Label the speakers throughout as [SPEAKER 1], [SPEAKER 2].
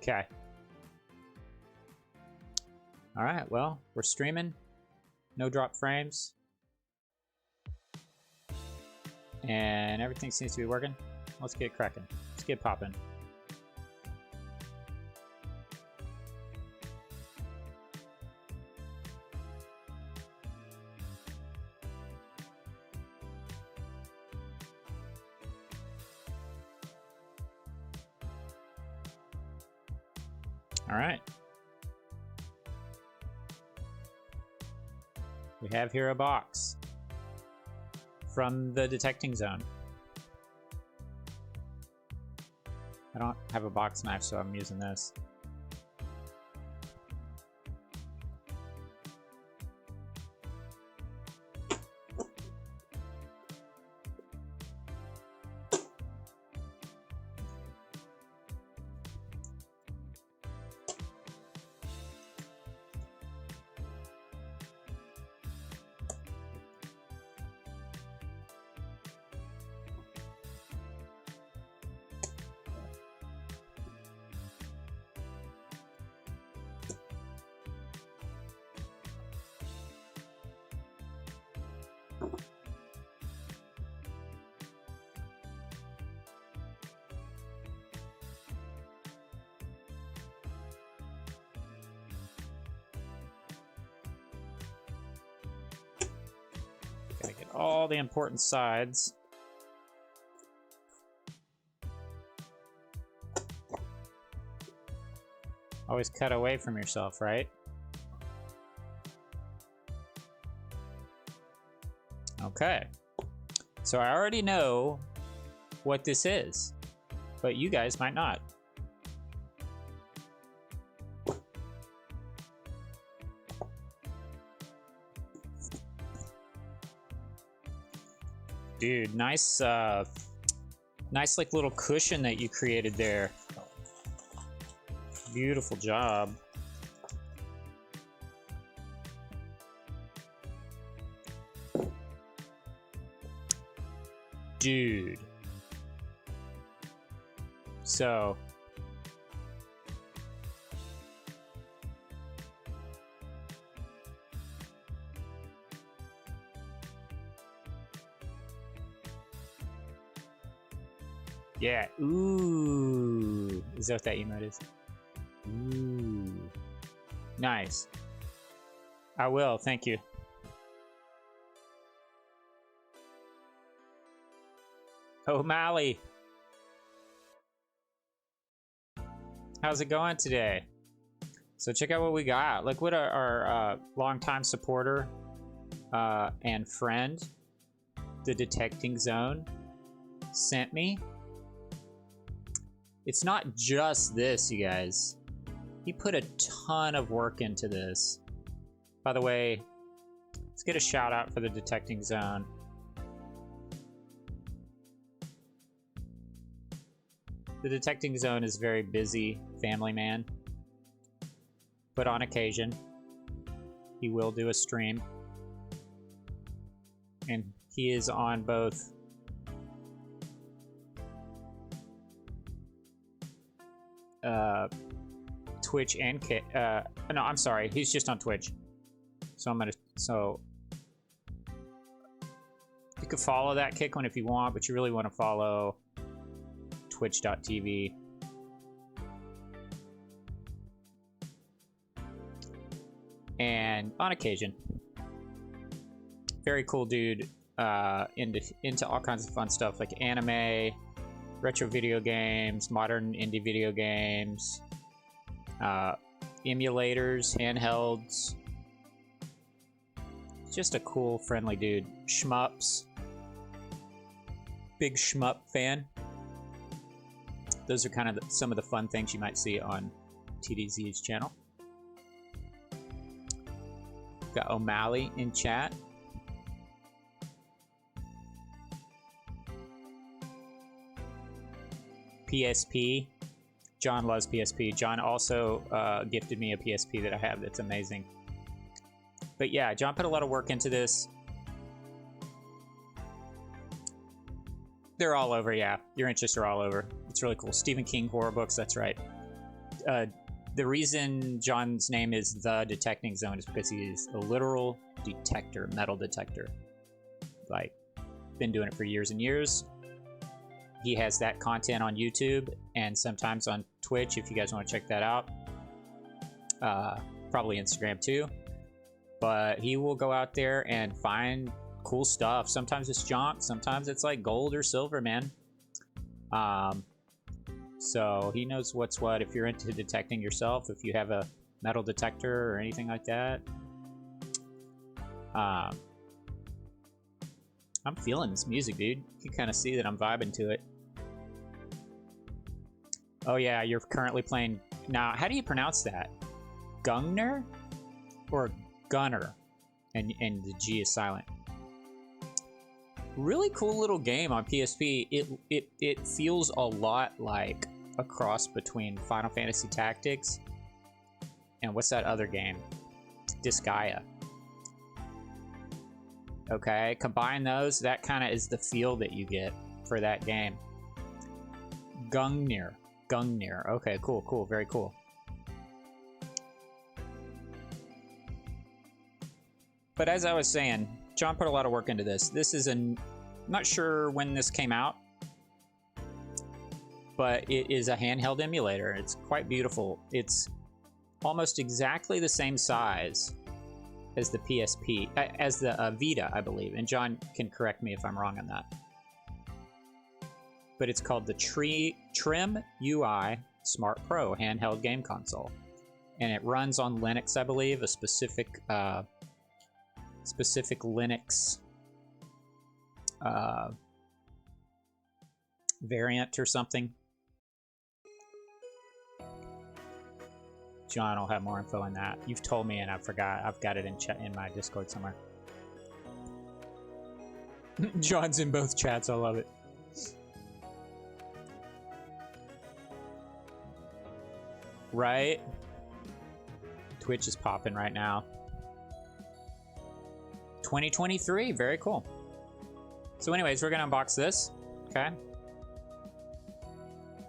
[SPEAKER 1] Okay. All right, well, we're streaming. No drop frames. And everything seems to be working. Let's get cracking. Let's get popping. All right. We have here a box from the detecting zone. I don't have a box knife, so I'm using this. Gotta get all the important sides. Always cut away from yourself, right? Okay. So I already know what this is, but you guys might not. Dude, nice, nice like little cushion that you created there. Beautiful job. Dude. So. Yeah, ooh. Is that what that emote is? Ooh. Nice. I will, thank you. O'Malley. How's it going today? So check out what we got. Look what our longtime supporter and friend, the Detecting Zone, sent me. It's not just this, you guys. He put a ton of work into this. By the way, let's get a shout out for the Detecting Zone. The Detecting Zone is a very busy family man, but on occasion, he will do a stream. And he is on both Twitch and no, I'm sorry, he's just on Twitch. So you could follow that Kick one if you want, but you really want to follow twitch.tv. And on occasion, very cool dude, into all kinds of fun stuff like anime, retro video games, modern indie video games, emulators, handhelds. Just a cool, friendly dude. Shmups. Big shmup fan. Those are kind of some of the fun things you might see on TDZ's channel. Got O'Malley in chat. PSP. John loves PSP. John also gifted me a PSP that I have that's amazing. But yeah, John put a lot of work into this. They're all over, yeah. Your interests are all over. It's really cool. Stephen King horror books, that's right. The reason John's name is the Detecting Zone is because he is a literal detector, metal detector. Like, been doing it for years and years. He has that content on YouTube and sometimes on Twitch if you guys want to check that out. Probably Instagram too. But he will go out there and find cool stuff. Sometimes it's junk, sometimes it's like gold or silver, man. So he knows what's what. If you're into detecting yourself, if you have a metal detector or anything like that. I'm feeling this music, dude. You can kind of see that I'm vibing to it. Oh yeah, you're currently playing... Now, how do you pronounce that? Gungner? Or Gunner? And the G is silent. Really cool little game on PSP. It feels a lot like a cross between Final Fantasy Tactics and what's that other game? Disgaea. Okay, combine those, that kind of is the feel that you get for that game. Gungnir. Gungnir. Okay, cool, very cool. But as I was saying, John put a lot of work into this. This is I'm not sure when this came out, but it is a handheld emulator. It's quite beautiful. It's almost exactly the same size as the PSP, as the Vita, I believe. And John can correct me if I'm wrong on that. But it's called the TrimUI Smart Pro handheld game console, and it runs on Linux, I believe, a specific Linux variant or something. John will have more info on that. You've told me and I forgot. I've got it in my Discord somewhere. John's in both chats. I love it. Right? Twitch is popping right now. 2023, very cool. So anyways, we're gonna unbox this, okay?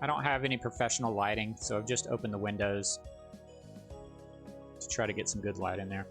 [SPEAKER 1] I don't have any professional lighting, so I've just opened the windows to try to get some good light in there.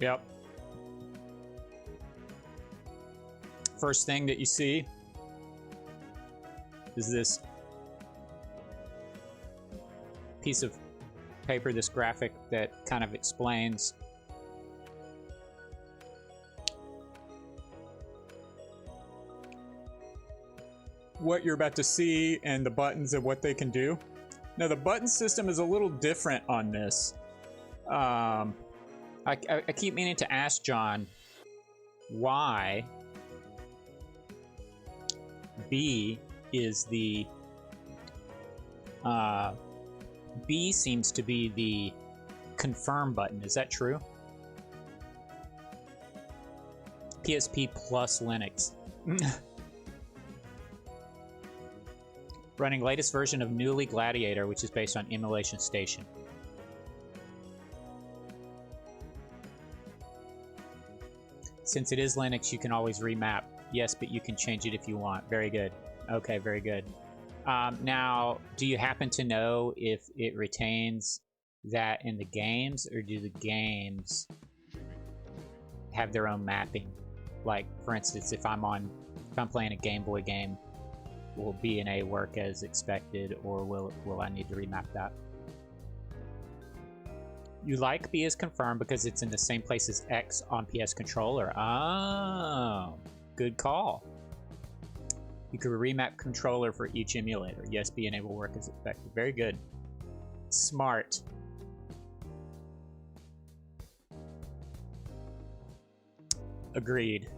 [SPEAKER 1] Yep. First thing that you see is this piece of paper, this graphic that kind of explains what you're about to see and the buttons and what they can do. Now the button system is a little different on this. I keep meaning to ask John why B is the B seems to be the confirm button. Is that true? PSP plus Linux. Running latest version of Newly Gladiator, which is based on Emulation Station. Since it is Linux, you can always remap. Yes, but you can change it if you want. Very good. Okay, very good. Now, do you happen to know if it retains that in the games, or do the games have their own mapping? Like, for instance, if I'm playing a Game Boy game, will B and A work as expected, or will I need to remap that? You like B is confirmed because it's in the same place as X on PS controller. Oh, good call. You could remap controller for each emulator. Yes, B and A will work as expected. Very good. Smart. Agreed.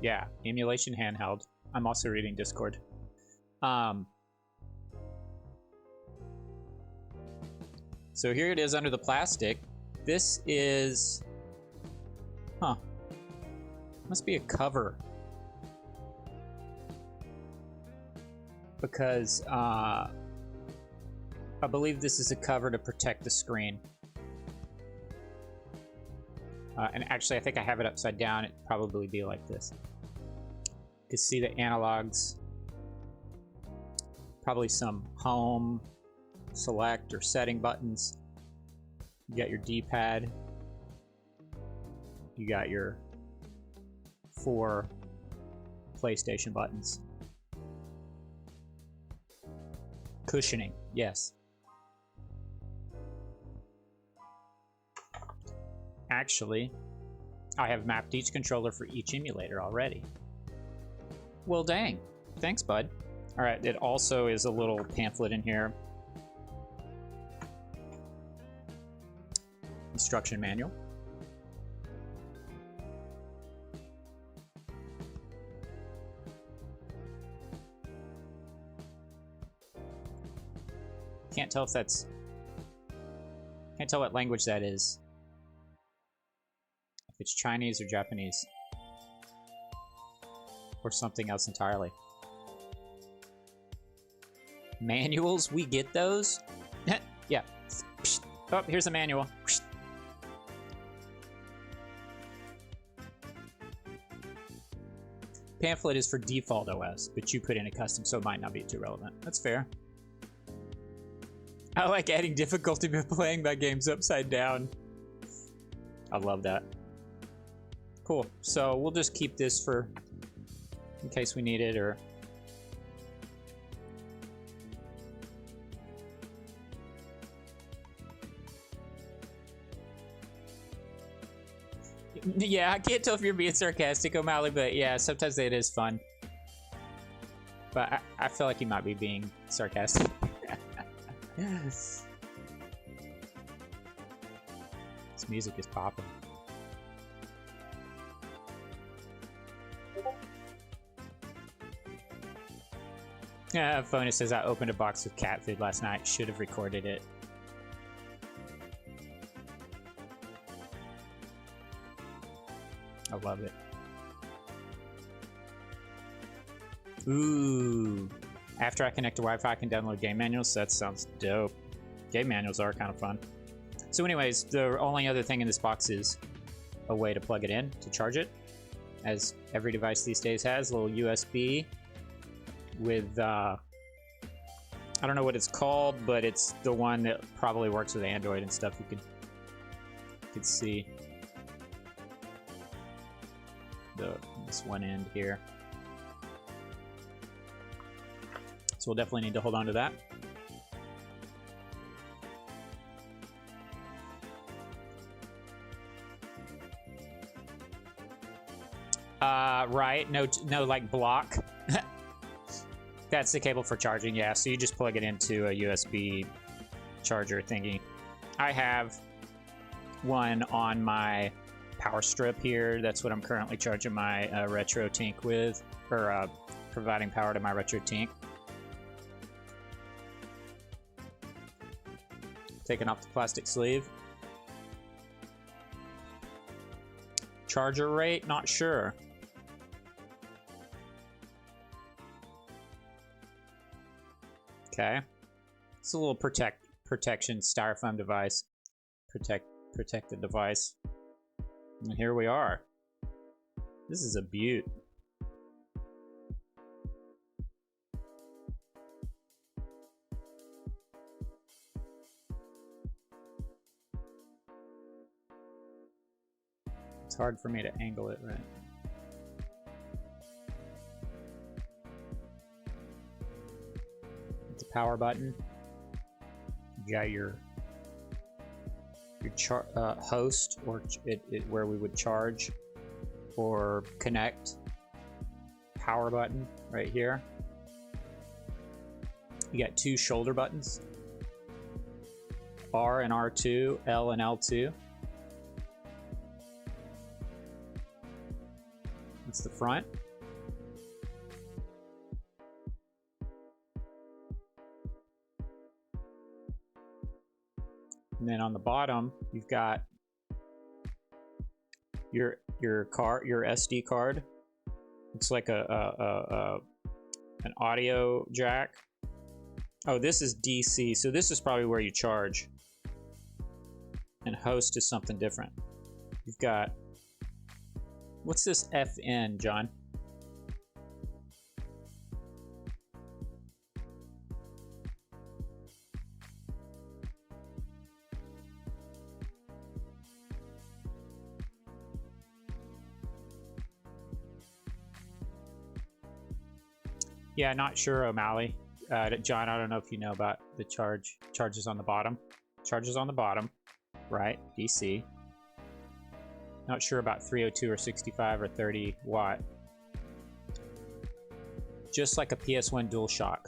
[SPEAKER 1] Yeah, emulation handheld. I'm also reading Discord. So here it is under the plastic. This is... Huh. Must be a cover. Because, I believe this is a cover to protect the screen. And actually, I think I have it upside down. It'd probably be like this. You can see the analogs. Probably some home, select, or setting buttons. You got your D-pad. You got your 4 PlayStation buttons. Cushioning, yes. Actually, I have mapped each controller for each emulator already. Well, dang. Thanks, bud. All right, it also is a little pamphlet in here. Instruction manual. Can't tell if that's... Can't tell what language that is. If it's Chinese or Japanese. Or something else entirely. Manuals? We get those? Yeah. Oh, here's a manual. Pamphlet is for default OS, but you put in a custom, so it might not be too relevant. That's fair. I like adding difficulty by playing my games upside down. I love that. Cool. So we'll just keep this for in case we need it, or... Yeah, I can't tell if you're being sarcastic, O'Malley, but yeah, sometimes it is fun. But I feel like you might be being sarcastic. Yes. This music is popping. Yeah, Phone says I opened a box with cat food last night. Should have recorded it. I love it. Ooh. After I connect to Wi-Fi, I can download game manuals. That sounds dope. Game manuals are kind of fun. So anyways, the only other thing in this box is a way to plug it in to charge it. As every device these days has, a little USB with, I don't know what it's called, but it's the one that probably works with Android and stuff. You could see this one end here. So we'll definitely need to hold on to that. Right, no, like block. That's the cable for charging, yeah. So you just plug it into a USB charger thingy. I have one on my power strip here. That's what I'm currently charging my Retro Tink with, or providing power to my Retro Tink. Taking off the plastic sleeve. Charger rate, not sure. Okay. It's a little protection styrofoam device. Protect the device. And here we are. This is a beaut. It's hard for me to angle it right. It's a power button. You got your host, or where we would charge or connect. Power button right here. You got two shoulder buttons, R and R2, L and L2. That's the front. And then on the bottom, you've got your SD card. It's like an audio jack. Oh, this is DC, so this is probably where you charge. And host is something different. You've got, what's this FN, John? Yeah, not sure, O'Malley. John, I don't know if you know about the charges on the bottom. Charges on the bottom, right? DC. Not sure about 302 or 65 or 30 watt. Just like a PS1 DualShock.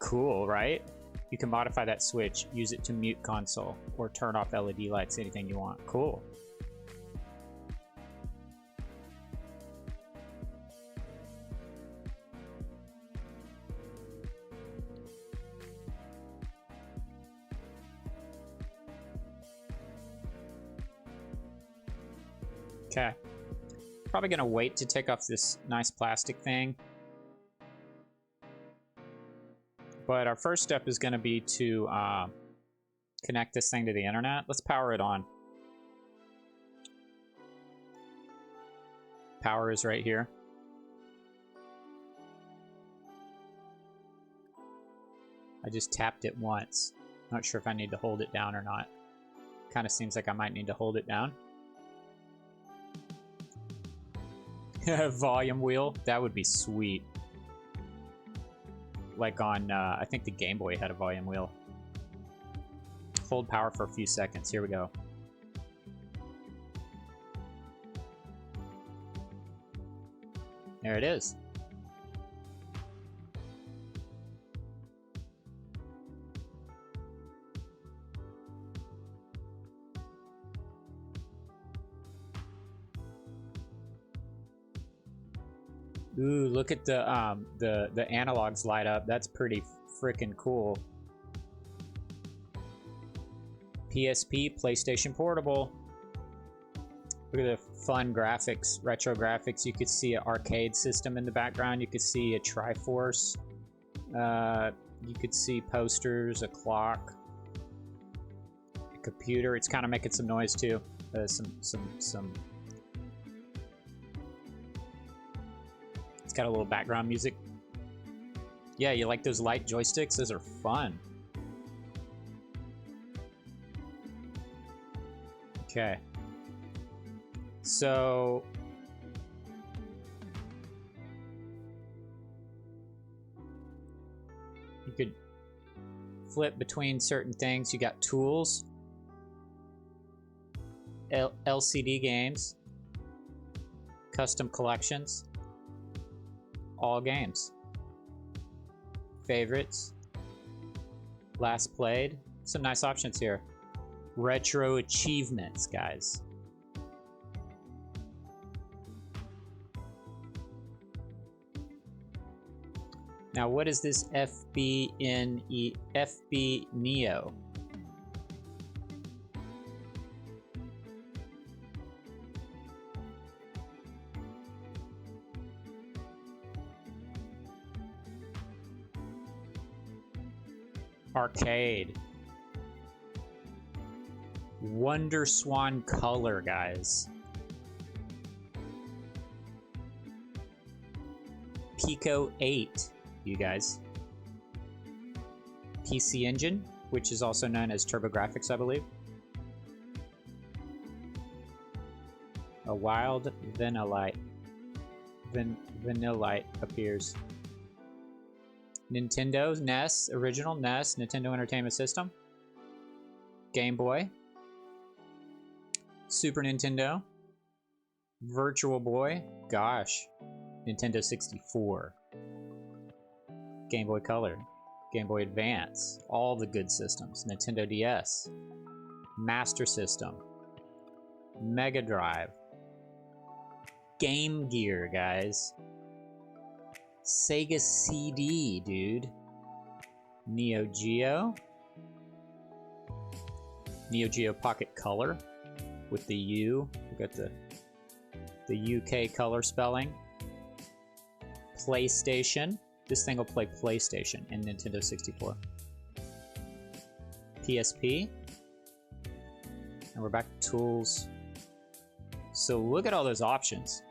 [SPEAKER 1] Cool, right? You can modify that switch, use it to mute console, or turn off LED lights, anything you want. Cool. Okay, probably gonna wait to take off this nice plastic thing. But our first step is gonna be to connect this thing to the internet. Let's power it on. Power is right here. I just tapped it once. Not sure if I need to hold it down or not. Kind of seems like I might need to hold it down. Volume wheel, that would be sweet. Like on, I think the Game Boy had a volume wheel. Hold power for a few seconds. Here we go. There it is. Ooh, look at the analogs light up. That's pretty freaking cool. PSP, PlayStation Portable. Look at the fun graphics, retro graphics. You could see an arcade system in the background. You could see a Triforce. You could see posters, a clock, a computer. It's kind of making some noise too. Some. It's got a little background music. Yeah, you like those light joysticks? Those are fun. Okay. So you could flip between certain things. You got tools, LCD games, custom collections, all games, favorites, last played. Some nice options here. Retro achievements, guys. Now, what is this FB Neo? Arcade. Wonder Swan Color, guys. Pico 8, you guys. PC Engine, which is also known as TurboGrafx, I believe. A wild vanillite appears. Nintendo NES, original NES, Nintendo Entertainment System. Game Boy. Super Nintendo. Virtual Boy. Gosh. Nintendo 64. Game Boy Color. Game Boy Advance. All the good systems. Nintendo DS. Master System. Mega Drive. Game Gear, guys. Sega CD, dude. Neo Geo. Neo Geo Pocket Color with the U. We got the UK color spelling. PlayStation. This thing will play PlayStation and Nintendo 64. PSP. And we're back to tools. So look at all those options.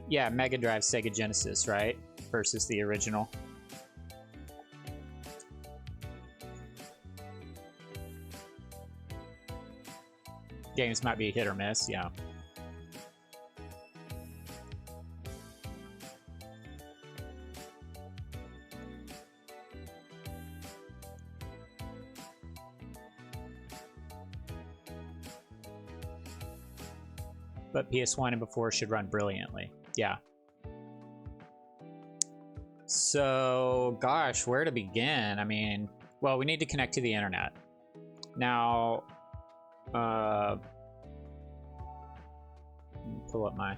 [SPEAKER 1] Yeah, Mega Drive, Sega Genesis, right? Versus the original. Games might be hit or miss, yeah. But PS1 and before should run brilliantly. Yeah. So, gosh, where to begin? I mean, well, we need to connect to the internet. Now, pull up my...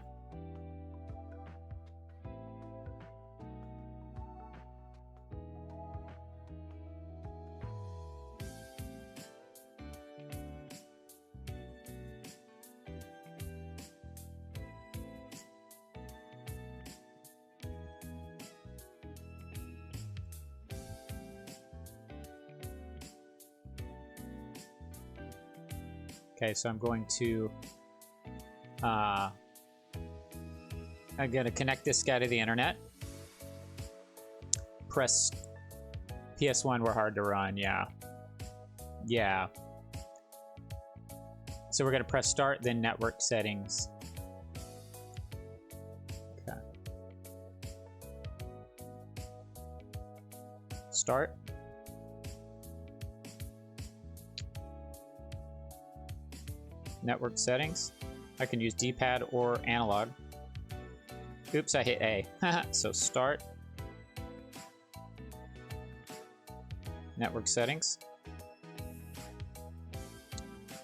[SPEAKER 1] Okay, so I'm going to connect this guy to the internet. Press PS1 were hard to run, yeah. Yeah. So we're gonna press start, then network settings. Okay. Start. Network settings. I can use D-pad or analog. Oops, I hit A. So start. Network settings.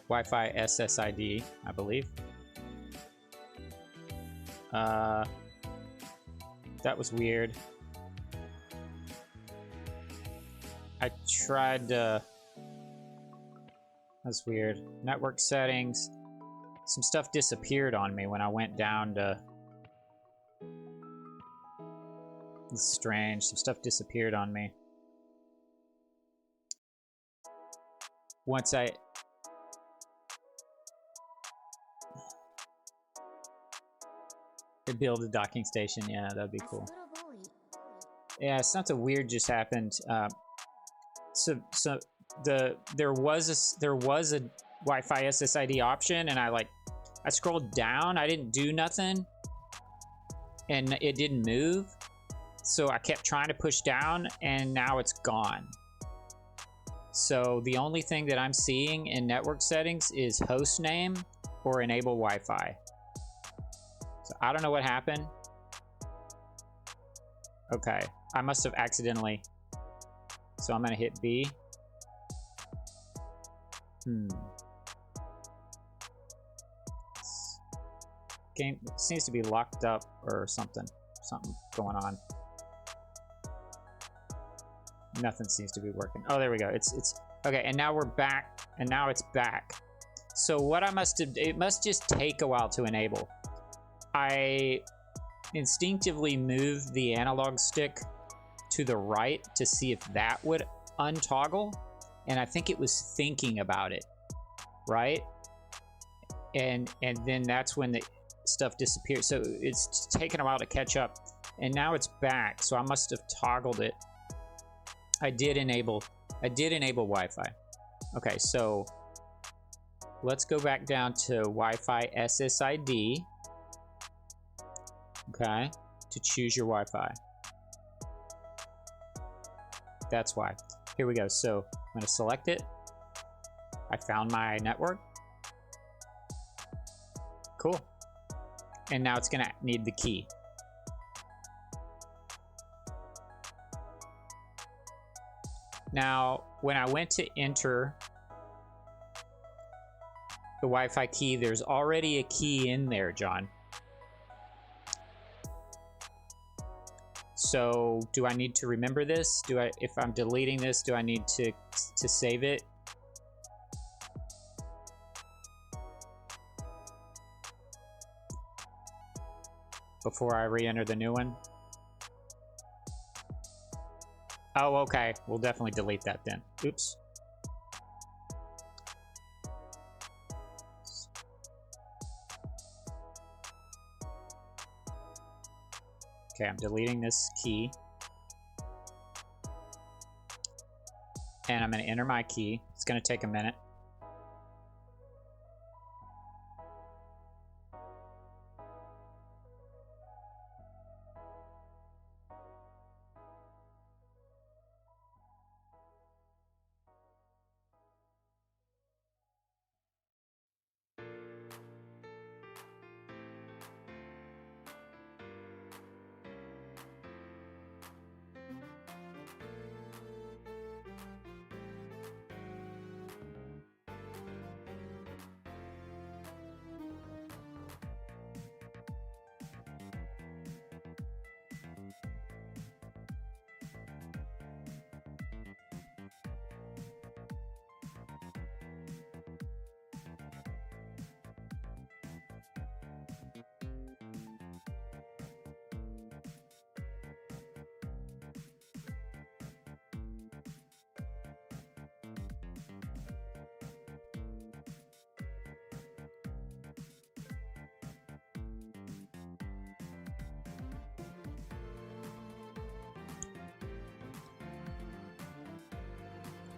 [SPEAKER 1] Wi-Fi SSID, I believe. That was weird. I tried to... That's weird. Network settings. Some stuff disappeared on me when I went down to... It's strange. Some stuff disappeared on me. Once I... build a docking station, yeah, that'd be cool. Yeah, something weird just happened. There was a Wi-Fi SSID option, and I scrolled down. I didn't do nothing, and it didn't move. So I kept trying to push down, and now it's gone. So the only thing that I'm seeing in network settings is host name or enable Wi-Fi. So I don't know what happened. Okay, I must have accidentally. So I'm gonna hit B. Game seems to be locked up or something. Something going on. Nothing seems to be working. Oh, there we go. It's okay. And now we're back. And now it's back. So what I must have, it must just take a while to enable. I instinctively moved the analog stick to the right to see if that would untoggle. And I think it was thinking about it, right? And then that's when the stuff disappeared. So it's taken a while to catch up. And now it's back. So I must have toggled it. I did enable Wi-Fi. Okay, so let's go back down to Wi-Fi SSID. Okay, to choose your Wi-Fi. That's why. Here we go. So I'm going to select it. I found my network. Cool. And now it's going to need the key. Now, when I went to enter the Wi-Fi key, there's already a key in there, John. So do I need to remember this? If I'm deleting this, do I need to save it? Before I re-enter the new one? Oh, okay. We'll definitely delete that then. Oops. Okay, I'm deleting this key. And I'm going to enter my key. It's going to take a minute.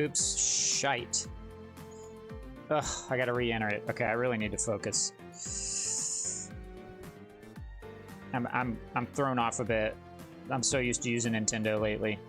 [SPEAKER 1] Oops, shite. Ugh, I gotta re-enter it. Okay, I really need to focus. I'm thrown off a bit. I'm so used to using Nintendo lately.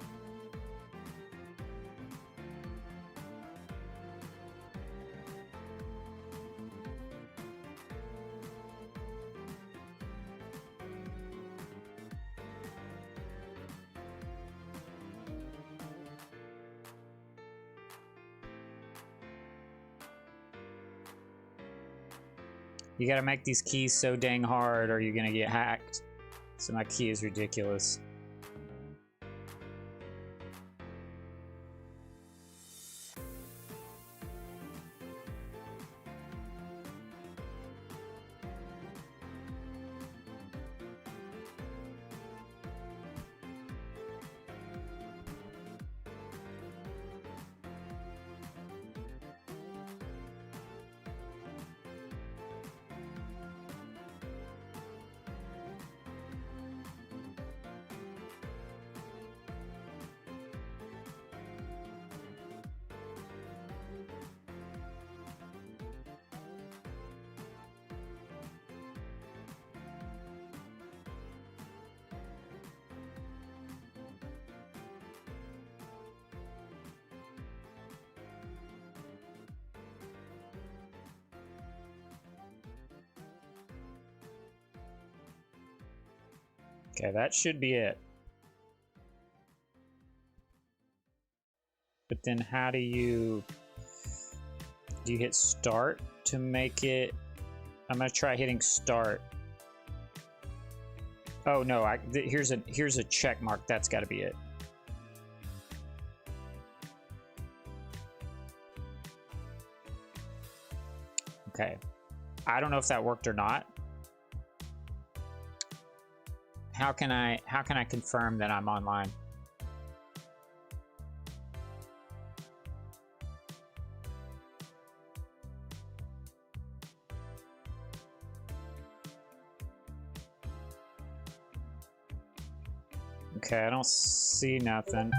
[SPEAKER 1] You gotta make these keys so dang hard or you're gonna get hacked. So my key is ridiculous. Okay, that should be it. But then how do you hit start to make it? I'm gonna try hitting start. Oh no, here's a check mark. That's got to be it. Okay, I don't know if that worked or not. How can I confirm that I'm online? Okay, I don't see nothing.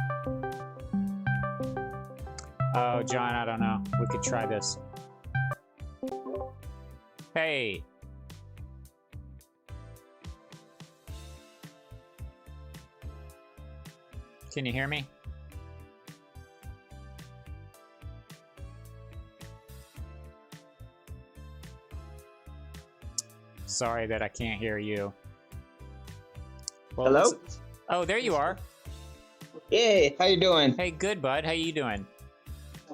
[SPEAKER 1] Oh, John, I don't know. We could try this. Hey. Can you hear me? Sorry that I can't hear you. Well,
[SPEAKER 2] Hello?
[SPEAKER 1] Oh, there you are.
[SPEAKER 2] Hey, how you doing?
[SPEAKER 1] Hey, good, bud. How you doing?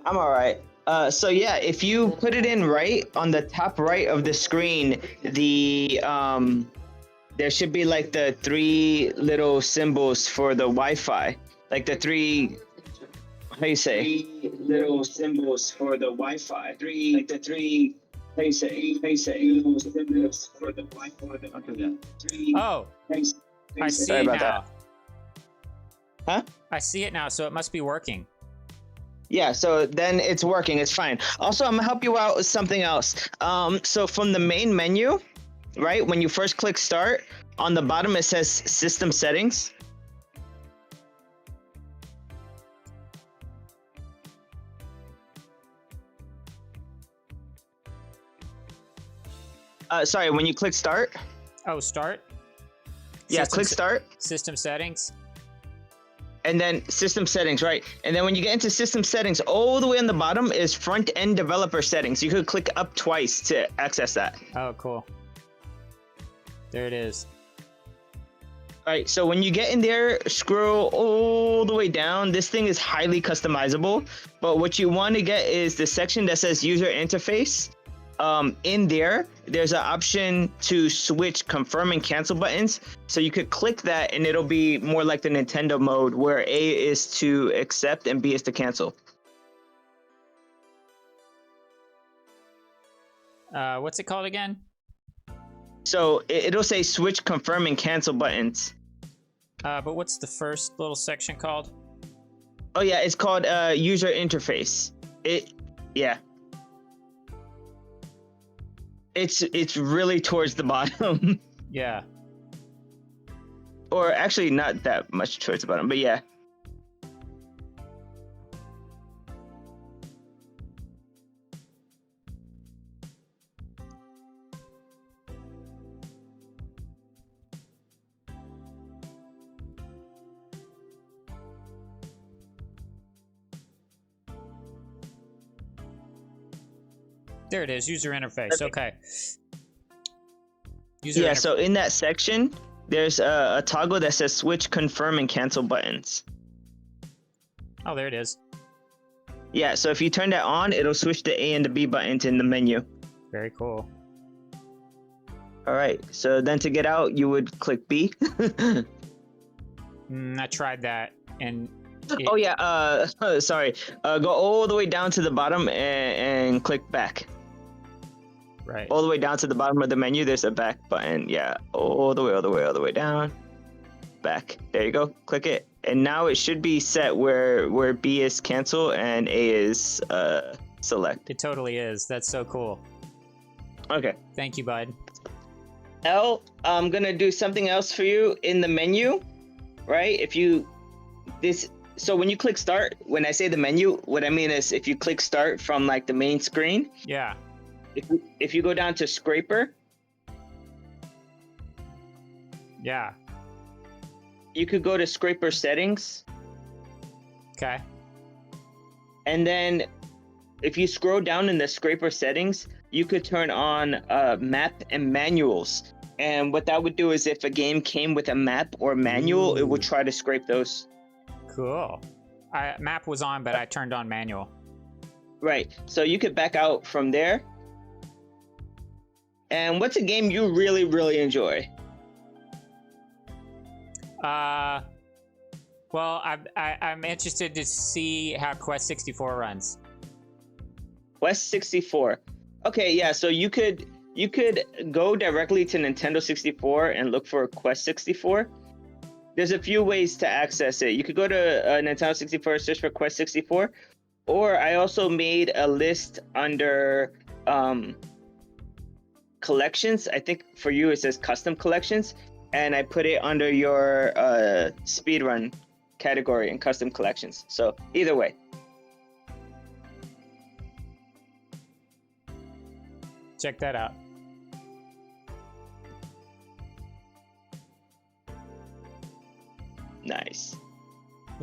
[SPEAKER 2] I'm all right. So yeah, if you put it in right on the top right of the screen, there should be like the three little symbols for the Wi-Fi, like the three. How do you say? Three little symbols for the Wi-Fi. Three, like the three. How do you say? How do you say? Little symbols for the Wi-Fi. Three.
[SPEAKER 1] Oh, I see
[SPEAKER 2] Sorry
[SPEAKER 1] it
[SPEAKER 2] about
[SPEAKER 1] now.
[SPEAKER 2] that. Huh?
[SPEAKER 1] I see it now, so it must be working.
[SPEAKER 2] Yeah, so then it's working. It's fine. Also, I'm gonna help you out with something else. So from the main menu, right, when you first click start, on the bottom it says system settings. Sorry, when you click start.
[SPEAKER 1] Oh, start?
[SPEAKER 2] Yeah, click start.
[SPEAKER 1] System settings?
[SPEAKER 2] And then system settings, right? And then when you get into system settings, all the way on the bottom is front end developer settings. You could click up twice to access that.
[SPEAKER 1] Oh, cool. There it is.
[SPEAKER 2] All right, so when you get in there, scroll all the way down. This thing is highly customizable, but what you want to get is the section that says user interface. In there, there's an option to switch confirm and cancel buttons. So you could click that and it'll be more like the Nintendo mode where A is to accept and B is to cancel.
[SPEAKER 1] What's it called again?
[SPEAKER 2] So it'll say switch confirm and cancel buttons.
[SPEAKER 1] But what's the first little section called?
[SPEAKER 2] Oh yeah, it's called user interface. Yeah. It's really towards the bottom.
[SPEAKER 1] Yeah.
[SPEAKER 2] Or actually not that much towards the bottom, but yeah.
[SPEAKER 1] There it is, user interface. Okay.
[SPEAKER 2] So in that section, there's a toggle that says switch confirm and cancel buttons.
[SPEAKER 1] Oh, there it is.
[SPEAKER 2] Yeah, so if you turn that on, it'll switch the A and the B buttons in the menu.
[SPEAKER 1] Very cool.
[SPEAKER 2] All right, so then to get out, you would click B.
[SPEAKER 1] I tried that, and
[SPEAKER 2] oh yeah, sorry. Go all the way down to the bottom and click back.
[SPEAKER 1] Right.
[SPEAKER 2] All the way down to the bottom of the menu, there's a back button. Yeah, all the way down. Back. There you go. Click it. And now it should be set where B is cancel and A is select.
[SPEAKER 1] It totally is. That's so cool.
[SPEAKER 2] Okay.
[SPEAKER 1] Thank you, bud.
[SPEAKER 2] L, I'm gonna do something else for you in the menu, right? So when you click start, when I say the menu, what I mean is if you click start from like the main screen.
[SPEAKER 1] Yeah.
[SPEAKER 2] If you go down to scraper.
[SPEAKER 1] Yeah.
[SPEAKER 2] You could go to scraper settings.
[SPEAKER 1] Okay.
[SPEAKER 2] And then if you scroll down in the scraper settings, you could turn on map and manuals. And what that would do is if a game came with a map or manual, it would try to scrape those.
[SPEAKER 1] Cool. Map was on, but I turned on manual. Right.
[SPEAKER 2] So you could back out from there. And what's a game you really, really enjoy?
[SPEAKER 1] Well, I'm interested to see how Quest 64 runs.
[SPEAKER 2] Quest 64. Okay, yeah. So you could go directly to Nintendo 64 and look for Quest 64. There's a few ways to access it. You could go to Nintendo 64, search for Quest 64, or I also made a list under collections. I think for you it says custom collections, and I put it under your speedrun category in custom collections. So either way.
[SPEAKER 1] Check that out.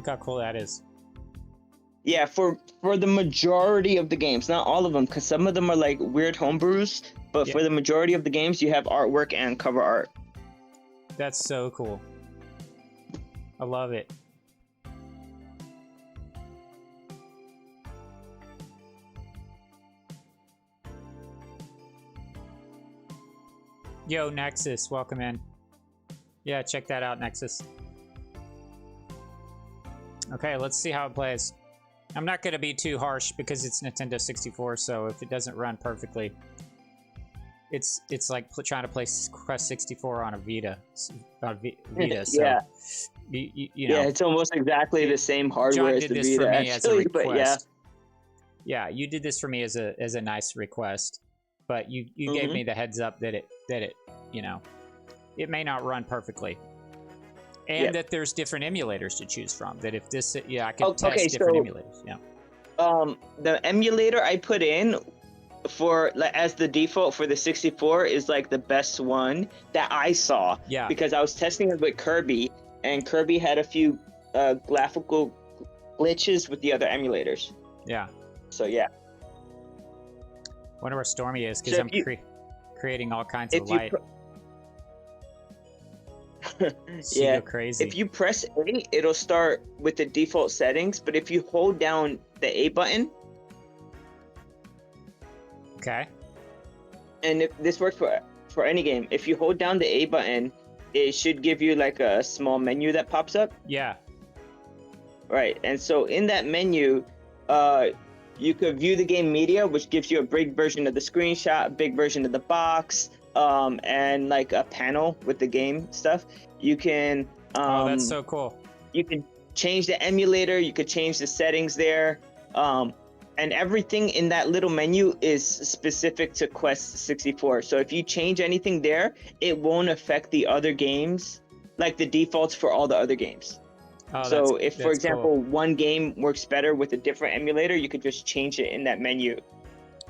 [SPEAKER 1] Look how cool that is.
[SPEAKER 2] Yeah, for the majority of the games, not all of them, because some of them are like weird homebrews. But
[SPEAKER 1] Yeah.
[SPEAKER 2] for the majority of the games, you have artwork and cover art.
[SPEAKER 1] That's so cool. I love it. Yo, Nexus, welcome in. Yeah, check that out, Nexus. Okay, let's see how it plays. I'm not going to be too harsh because it's Nintendo 64, so if it doesn't run perfectly, it's like trying to play Quest 64 on a Vita. Vita, so
[SPEAKER 2] Yeah.
[SPEAKER 1] you know.
[SPEAKER 2] Yeah, it's almost exactly the same hardware
[SPEAKER 1] John
[SPEAKER 2] as
[SPEAKER 1] did
[SPEAKER 2] the
[SPEAKER 1] this
[SPEAKER 2] Vita,
[SPEAKER 1] for me as a
[SPEAKER 2] actually,
[SPEAKER 1] request.
[SPEAKER 2] but yeah.
[SPEAKER 1] Yeah, you did this for me as a nice request, but you gave me the heads up that it you know, it may not run perfectly, and that there's different emulators to choose from. That if this, I can test different emulators. Yeah.
[SPEAKER 2] The emulator I put in for like as the default for the 64 is like the best one that I saw.
[SPEAKER 1] Yeah.
[SPEAKER 2] Because I was testing it with Kirby, and Kirby had a few graphical glitches with the other emulators.
[SPEAKER 1] Yeah.
[SPEAKER 2] So yeah.
[SPEAKER 1] Wonder where Stormy is, because
[SPEAKER 2] So
[SPEAKER 1] I'm creating all kinds of light.
[SPEAKER 2] Yeah,
[SPEAKER 1] go crazy.
[SPEAKER 2] if you press A, it'll start with the default settings, but if you hold down the A button,
[SPEAKER 1] okay,
[SPEAKER 2] and if this works for any game, if you hold down the A button, it should give you like a small menu that pops up.
[SPEAKER 1] Yeah.
[SPEAKER 2] Right, and so in that menu, you could view the game media, which gives you a big version of the screenshot, a big version of the box, and like a panel with the game stuff. You can
[SPEAKER 1] oh, that's so cool.
[SPEAKER 2] You can change the emulator, you could change the settings there, and everything in that little menu is specific to Quest 64. So if you change anything there, it won't affect the other games, like the defaults for all the other games.
[SPEAKER 1] Oh,
[SPEAKER 2] so if, for example,
[SPEAKER 1] cool.
[SPEAKER 2] one game works better with a different emulator, you could just change it in that menu.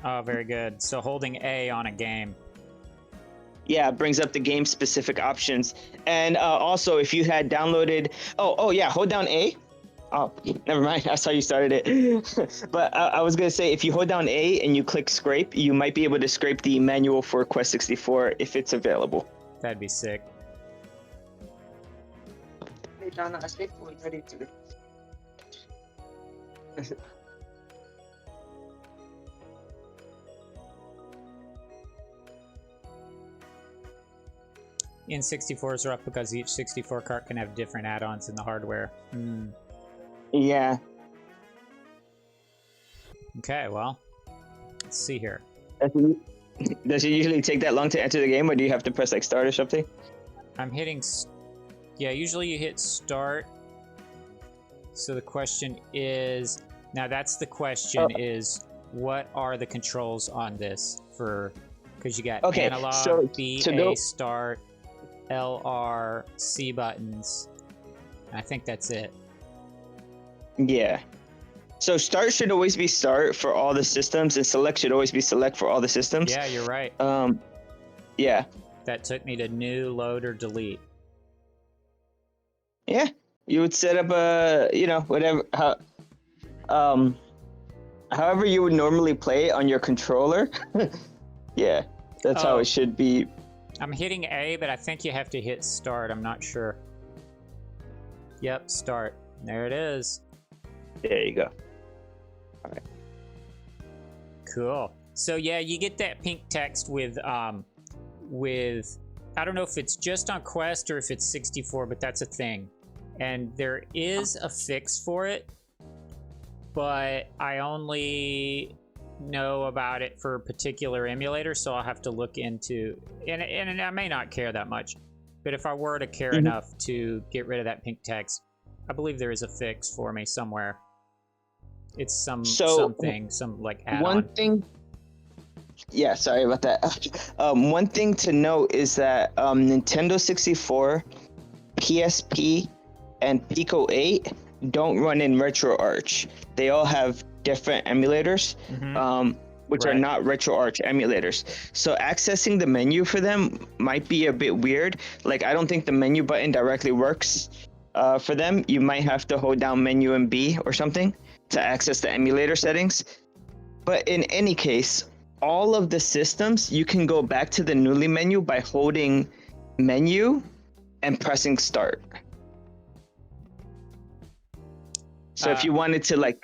[SPEAKER 1] Oh, very good. So holding A on a game.
[SPEAKER 2] Yeah, it brings up the game-specific options. And also, if you had downloaded... Oh, yeah, hold down A. Oh, never mind. I saw you started it. But I was going to say, if you hold down A and you click scrape, you might be able to scrape the manual for Quest 64 if it's available.
[SPEAKER 1] That'd be sick.
[SPEAKER 2] Hey, Donna, I think we're ready to...
[SPEAKER 1] In 64s are up because each 64 cart can have different add-ons in the hardware.
[SPEAKER 2] Yeah.
[SPEAKER 1] Okay, well, let's see here.
[SPEAKER 2] Does it usually take that long to enter the game, or do you have to press like start or something?
[SPEAKER 1] I'm hitting... Yeah, usually you hit start. So the question is... Now that's the question is, what are the controls on this for... Because you got analog,
[SPEAKER 2] so
[SPEAKER 1] B, A, start, LR, C buttons. I think that's it.
[SPEAKER 2] Yeah. So start should always be start for all the systems, and select should always be select for all the systems.
[SPEAKER 1] Yeah, you're right.
[SPEAKER 2] Yeah.
[SPEAKER 1] That took me to new, load, or delete.
[SPEAKER 2] Yeah. You would set up a, whatever, however you would normally play on your controller. Yeah, that's how it should be.
[SPEAKER 1] I'm hitting A, but I think you have to hit start. I'm not sure. Yep, start. There it is.
[SPEAKER 2] There you go. All right.
[SPEAKER 1] Cool. So yeah, you get that pink text with I don't know if it's just on Quest or if it's 64, but that's a thing. And there is a fix for it, but I only know about it for a particular emulator, so I'll have to look into, and I may not care that much, but if I were to care enough to get rid of that pink text, I believe there is a fix for me somewhere. It's something like add-on.
[SPEAKER 2] One thing, yeah, sorry about that. One thing to note is that Nintendo 64, PSP, and Pico 8 don't run in RetroArch. They all have different emulators, which are not RetroArch emulators. So accessing the menu for them might be a bit weird. Like, I don't think the menu button directly works for them, you might have to hold down menu and B or something to access the emulator settings. But in any case, all of the systems, you can go back to the Newly menu by holding menu and pressing start. So if you wanted to like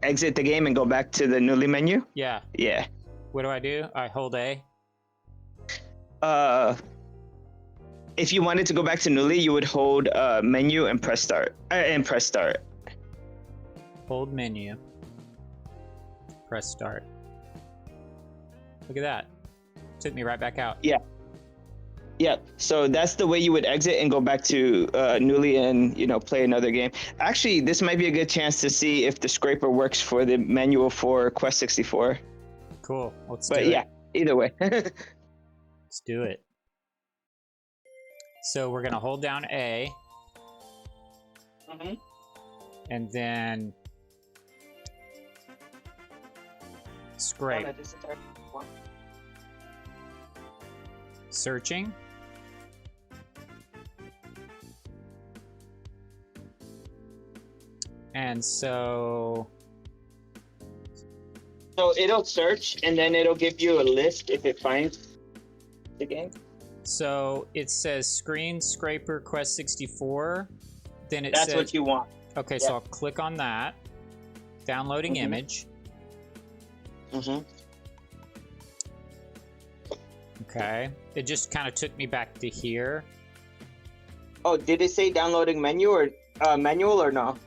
[SPEAKER 2] exit the game and go back to the Newly menu,
[SPEAKER 1] Yeah.
[SPEAKER 2] yeah.
[SPEAKER 1] What do? I hold A.
[SPEAKER 2] If you wanted to go back to Newly, you would hold menu and press start.
[SPEAKER 1] Hold menu. Press start. Look at that. Took me right back out.
[SPEAKER 2] Yeah. Yeah. So that's the way you would exit and go back to Newly and play another game. Actually, this might be a good chance to see if the scraper works for the manual for Quest 64.
[SPEAKER 1] Cool. Let's
[SPEAKER 2] But
[SPEAKER 1] do
[SPEAKER 2] yeah,
[SPEAKER 1] it.
[SPEAKER 2] either way.
[SPEAKER 1] Let's do it. So we're gonna hold down A.
[SPEAKER 2] Mm-hmm.
[SPEAKER 1] And then scrape. Searching. And so
[SPEAKER 2] it'll search and then it'll give you a list if it finds the game.
[SPEAKER 1] So it says screen scraper Quest 64. Then it says
[SPEAKER 2] That's what you want.
[SPEAKER 1] Okay, so I'll click on that. Downloading image.
[SPEAKER 2] Mm-hmm.
[SPEAKER 1] Okay. It just kind of took me back to here.
[SPEAKER 2] Oh, did it say downloading menu or manual or no?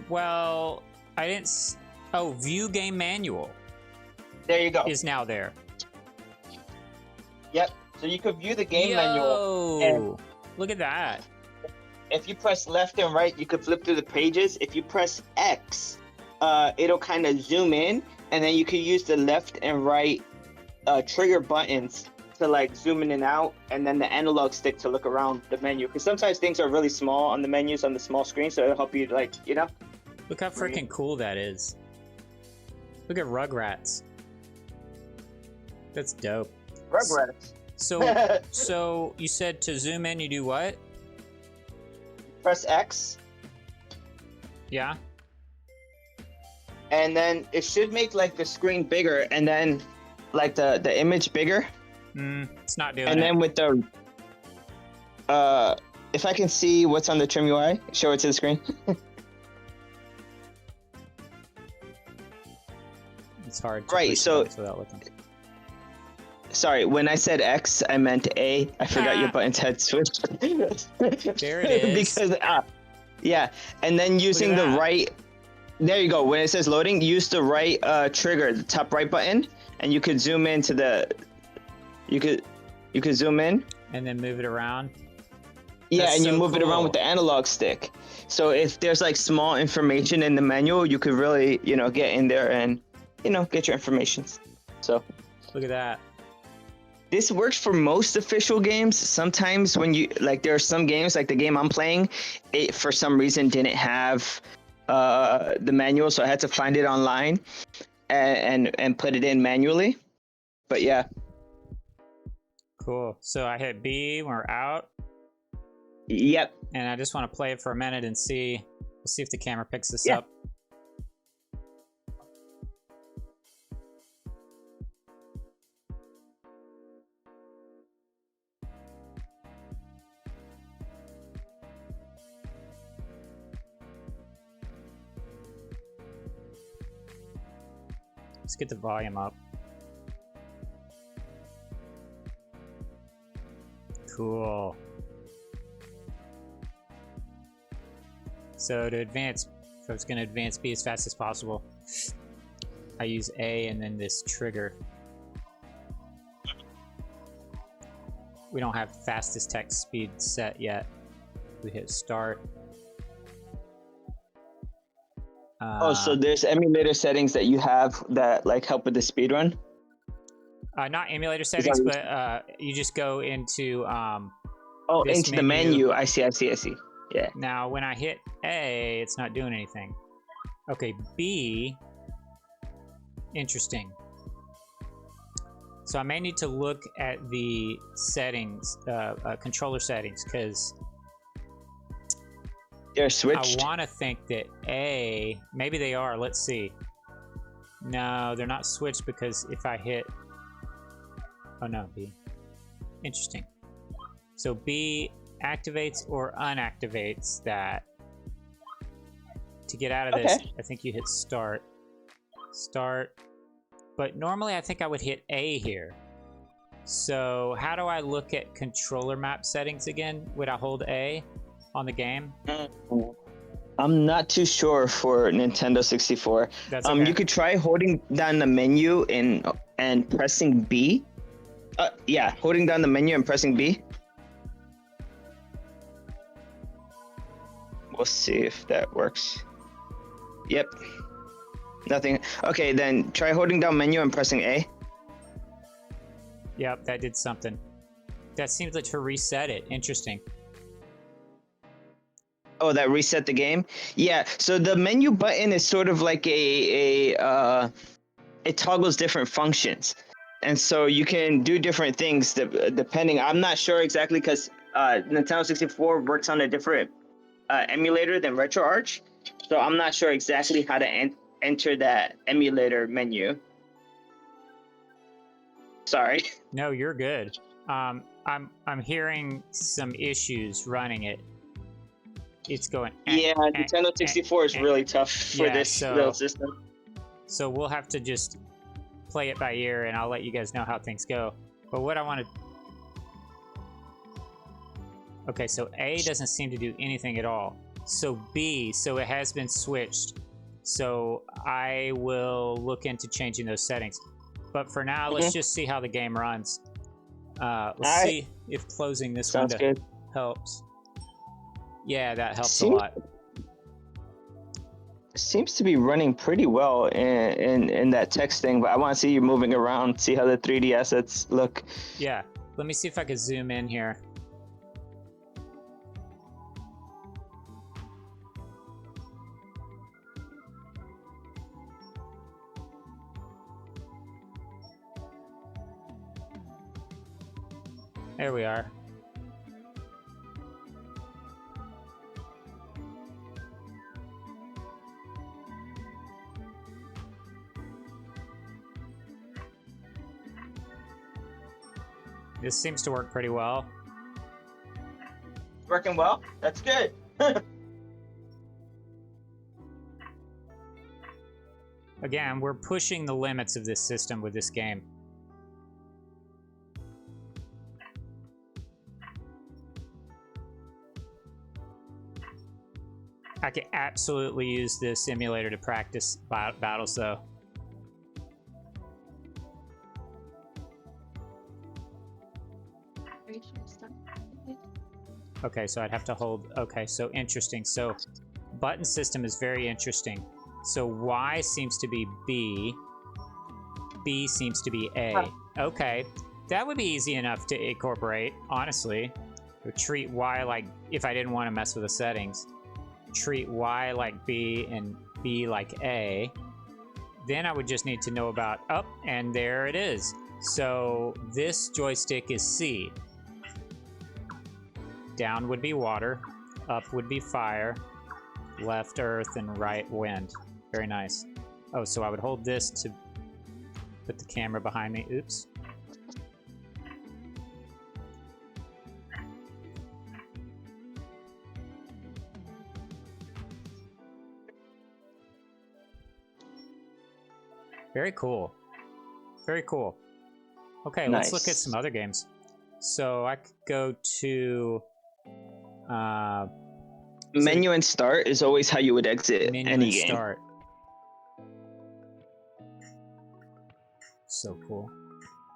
[SPEAKER 1] Well, I didn't. Oh, view game manual.
[SPEAKER 2] There you go.
[SPEAKER 1] Is now there.
[SPEAKER 2] Yep. So you could view the game manual.
[SPEAKER 1] And look at that.
[SPEAKER 2] If you press left and right, you could flip through the pages. If you press X, it'll kind of zoom in, and then you can use the left and right trigger buttons to like zoom in and out, and then the analog stick to look around the menu. Because sometimes things are really small on the menus on the small screen, so it'll help you
[SPEAKER 1] Look how freaking cool that is. Look at Rugrats. That's dope.
[SPEAKER 2] Rugrats.
[SPEAKER 1] So you said to zoom in, you do what?
[SPEAKER 2] Press X.
[SPEAKER 1] Yeah.
[SPEAKER 2] And then it should make like the screen bigger, and then like the image bigger.
[SPEAKER 1] It's not doing it.
[SPEAKER 2] And then with the if I can see what's on the TrimUI, show it to the screen.
[SPEAKER 1] It's hard to
[SPEAKER 2] right,
[SPEAKER 1] push
[SPEAKER 2] so
[SPEAKER 1] buttons without looking.
[SPEAKER 2] Sorry, when I said X, I meant A. I forgot your buttons had switched.
[SPEAKER 1] There it is.
[SPEAKER 2] Because yeah, and then using the right. There you go. When it says loading, use the right trigger, the top right button, and you could zoom into the. You could zoom in.
[SPEAKER 1] And then move it around.
[SPEAKER 2] Yeah,
[SPEAKER 1] That's
[SPEAKER 2] and you
[SPEAKER 1] so
[SPEAKER 2] move it around with the analog stick. So if there's like small information in the manual, you could really get in there and get your information. So.
[SPEAKER 1] Look at that.
[SPEAKER 2] This works for most official games. Sometimes when there are some games like the game I'm playing, it for some reason didn't have the manual, so I had to find it online and put it in manually. But yeah.
[SPEAKER 1] Cool. So I hit B when we're out.
[SPEAKER 2] Yep.
[SPEAKER 1] And I just want to play it for a minute and see. We'll see if the camera picks this up. Let's get the volume up. Cool. So to advance, if I was going to advance B as fast as possible, I use A and then this trigger. We don't have fastest text speed set yet. We hit start.
[SPEAKER 2] So there's emulator settings that you have that like help with the speed run?
[SPEAKER 1] Not emulator settings, but you just go into
[SPEAKER 2] into the menu. I see. Yeah.
[SPEAKER 1] Now when I hit A, it's not doing anything. Okay, B. Interesting. So I may need to look at the settings, controller settings, because
[SPEAKER 2] They're
[SPEAKER 1] I
[SPEAKER 2] switched.
[SPEAKER 1] want to think that A, maybe they are. Let's see. No, they're not switched because if I hit, oh no, B. Interesting. So B activates or unactivates that. To get out of this,
[SPEAKER 2] Okay.
[SPEAKER 1] I think you hit start. Start. But normally I think I would hit A here. So how do I look at controller map settings again? Would I hold A on the game?
[SPEAKER 2] I'm not too sure for Nintendo 64.
[SPEAKER 1] That's okay.
[SPEAKER 2] You could try holding down the menu and pressing B. Yeah, holding down the menu and pressing B. We'll see if that works. Yep. Nothing. Okay, then try holding down menu and pressing A.
[SPEAKER 1] Yep, that did something. That seems like to reset it. Interesting.
[SPEAKER 2] Oh, that reset the game? Yeah, so the menu button is sort of like it toggles different functions. And so you can do different things depending. I'm not sure exactly because Nintendo 64 works on a different emulator than RetroArch. So I'm not sure exactly how to enter that emulator menu. Sorry.
[SPEAKER 1] No, you're good. I'm hearing some issues running it. It's going.
[SPEAKER 2] Yeah, Nintendo 64 is really tough for this little system.
[SPEAKER 1] So we'll have to just play it by ear, and I'll let you guys know how things go. But what I want to. Okay, so A doesn't seem to do anything at all. So B, so it has been switched. So I will look into changing those settings. But for now, let's just see how the game runs. Let's see if closing this window helps. Yeah, that helps a lot.
[SPEAKER 2] Seems to be running pretty well in that text thing, but I want to see you moving around, see how the 3D assets look.
[SPEAKER 1] Yeah, let me see if I can zoom in here. There we are. This seems to work pretty well.
[SPEAKER 2] Working well? That's good.
[SPEAKER 1] Again, we're pushing the limits of this system with this game. I could absolutely use this emulator to practice battles, though. Okay, so I'd have to hold... Okay, so interesting. So button system is very interesting. So Y seems to be B. B seems to be A. Okay, that would be easy enough to incorporate, honestly. Or treat Y like... If I didn't want to mess with the settings. Treat Y like B and B like A. Then I would just need to know about up, and there it is. So this joystick is C. Down would be water, up would be fire, left earth, and right wind. Very nice. Oh, so I would hold this to put the camera behind me. Oops. Very cool. Very cool. Okay,
[SPEAKER 2] Nice.
[SPEAKER 1] Let's look at some other games. So I could go to
[SPEAKER 2] menu and start is always how you would exit
[SPEAKER 1] menu
[SPEAKER 2] any
[SPEAKER 1] and
[SPEAKER 2] game.
[SPEAKER 1] Start. So cool.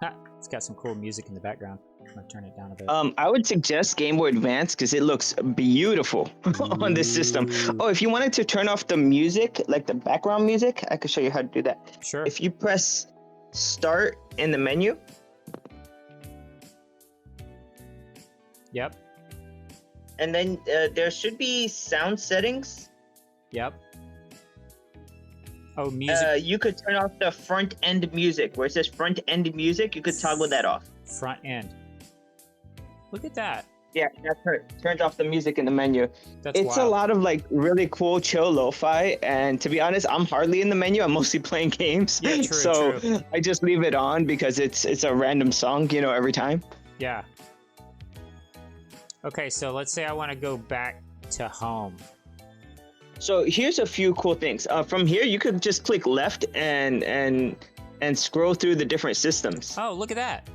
[SPEAKER 1] Ha, it's got some cool music in the background. I'm gonna turn it down a bit.
[SPEAKER 2] I would suggest Game Boy Advance because it looks beautiful on this system. Oh, if you wanted to turn off the music, like the background music, I could show you how to do that.
[SPEAKER 1] Sure.
[SPEAKER 2] If you press start in the menu.
[SPEAKER 1] Yep.
[SPEAKER 2] And then there should be sound settings.
[SPEAKER 1] Yep. Oh, music.
[SPEAKER 2] You could turn off the front end music. Where it says front end music, you could toggle that off.
[SPEAKER 1] Front end. Look at that.
[SPEAKER 2] Yeah, turns off the music in the menu.
[SPEAKER 1] That's
[SPEAKER 2] It's a
[SPEAKER 1] wild.
[SPEAKER 2] lot of like really cool, chill lo-fi. And to be honest, I'm hardly in the menu. I'm mostly playing games.
[SPEAKER 1] Yeah, true,
[SPEAKER 2] So
[SPEAKER 1] true.
[SPEAKER 2] I just leave it on because it's a random song, you know, every time.
[SPEAKER 1] Yeah. Okay, so let's say I want to go back to home.
[SPEAKER 2] So here's a few cool things. From here, you could just click left and scroll through the different systems.
[SPEAKER 1] Oh, look at that.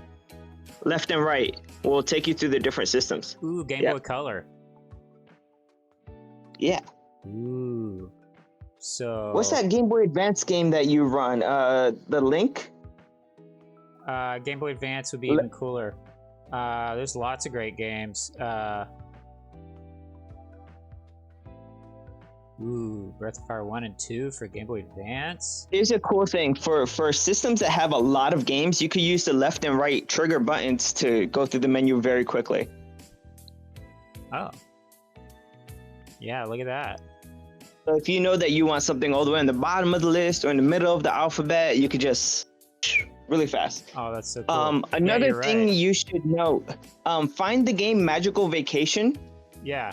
[SPEAKER 2] Left and right will take you through the different systems.
[SPEAKER 1] Ooh, Game
[SPEAKER 2] Yep.
[SPEAKER 1] Boy Color.
[SPEAKER 2] Yeah.
[SPEAKER 1] Ooh. So
[SPEAKER 2] What's that Game Boy Advance game that you run? The Link?
[SPEAKER 1] Game Boy Advance would be even cooler. There's lots of great games. Ooh, Breath of Fire 1 and 2 for Game Boy Advance.
[SPEAKER 2] Here's a cool thing for systems that have a lot of games. You could use the left and right trigger buttons to go through the menu very quickly.
[SPEAKER 1] Oh. Yeah, look at that.
[SPEAKER 2] So if you know that you want something all the way in the bottom of the list or in the middle of the alphabet, you could just really fast.
[SPEAKER 1] Oh, that's so cool.
[SPEAKER 2] Another
[SPEAKER 1] you're
[SPEAKER 2] thing
[SPEAKER 1] right.
[SPEAKER 2] you should note: find the game Magical Vacation.
[SPEAKER 1] Yeah.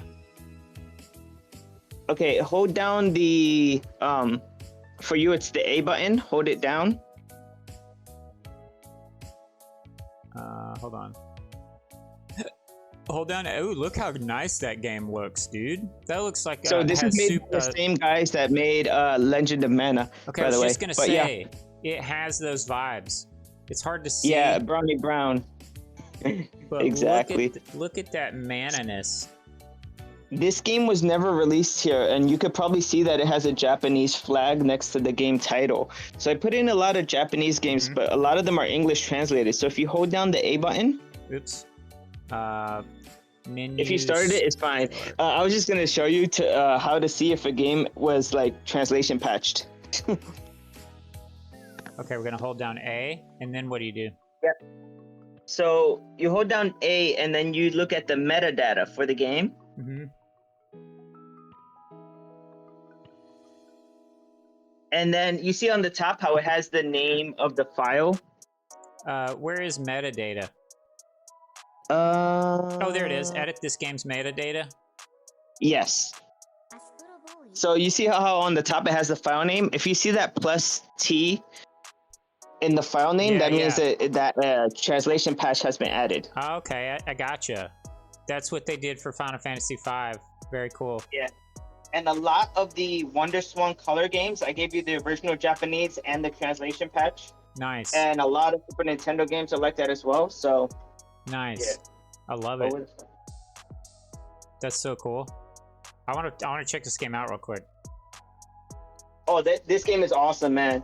[SPEAKER 2] Okay, hold down the for you it's the A button. Hold it down.
[SPEAKER 1] Hold on. Hold down. Oh, look how nice that game looks, dude. That looks like
[SPEAKER 2] So this is made by the same guys that made Legend of Mana.
[SPEAKER 1] Okay,
[SPEAKER 2] by
[SPEAKER 1] I was
[SPEAKER 2] the way.
[SPEAKER 1] just gonna
[SPEAKER 2] But yeah.
[SPEAKER 1] say it has those vibes. It's hard to see.
[SPEAKER 2] Yeah, Brownie Brown.
[SPEAKER 1] But
[SPEAKER 2] Exactly.
[SPEAKER 1] Look at that mana-ness.
[SPEAKER 2] This game was never released here, and you could probably see that it has a Japanese flag next to the game title. So I put in a lot of Japanese games, but a lot of them are English translated. So if you hold down the A button,
[SPEAKER 1] Oops. Menus.
[SPEAKER 2] if you started it, it's fine. I was just gonna show you to how to see if a game was like translation patched.
[SPEAKER 1] Okay, we're gonna hold down A, and then what do you do?
[SPEAKER 2] Yep. So you hold down A, and then you look at the metadata for the game.
[SPEAKER 1] Mm-hmm.
[SPEAKER 2] And then you see on the top how it has the name of the file.
[SPEAKER 1] Where is metadata?
[SPEAKER 2] Oh,
[SPEAKER 1] there it is. Edit this game's metadata.
[SPEAKER 2] Yes. So you see how on the top it has the file name? If you see that plus T in the file name, that means that translation patch has been added.
[SPEAKER 1] Okay, I gotcha. That's what they did for Final Fantasy V. Very cool.
[SPEAKER 2] Yeah. And a lot of the WonderSwan color games, I gave you the original Japanese and the translation patch.
[SPEAKER 1] Nice.
[SPEAKER 2] And a lot of Super Nintendo games are like that as well. So
[SPEAKER 1] nice.
[SPEAKER 2] Yeah.
[SPEAKER 1] I love it. That's so cool. I want to check this game out real quick.
[SPEAKER 2] Oh, this game is awesome, man.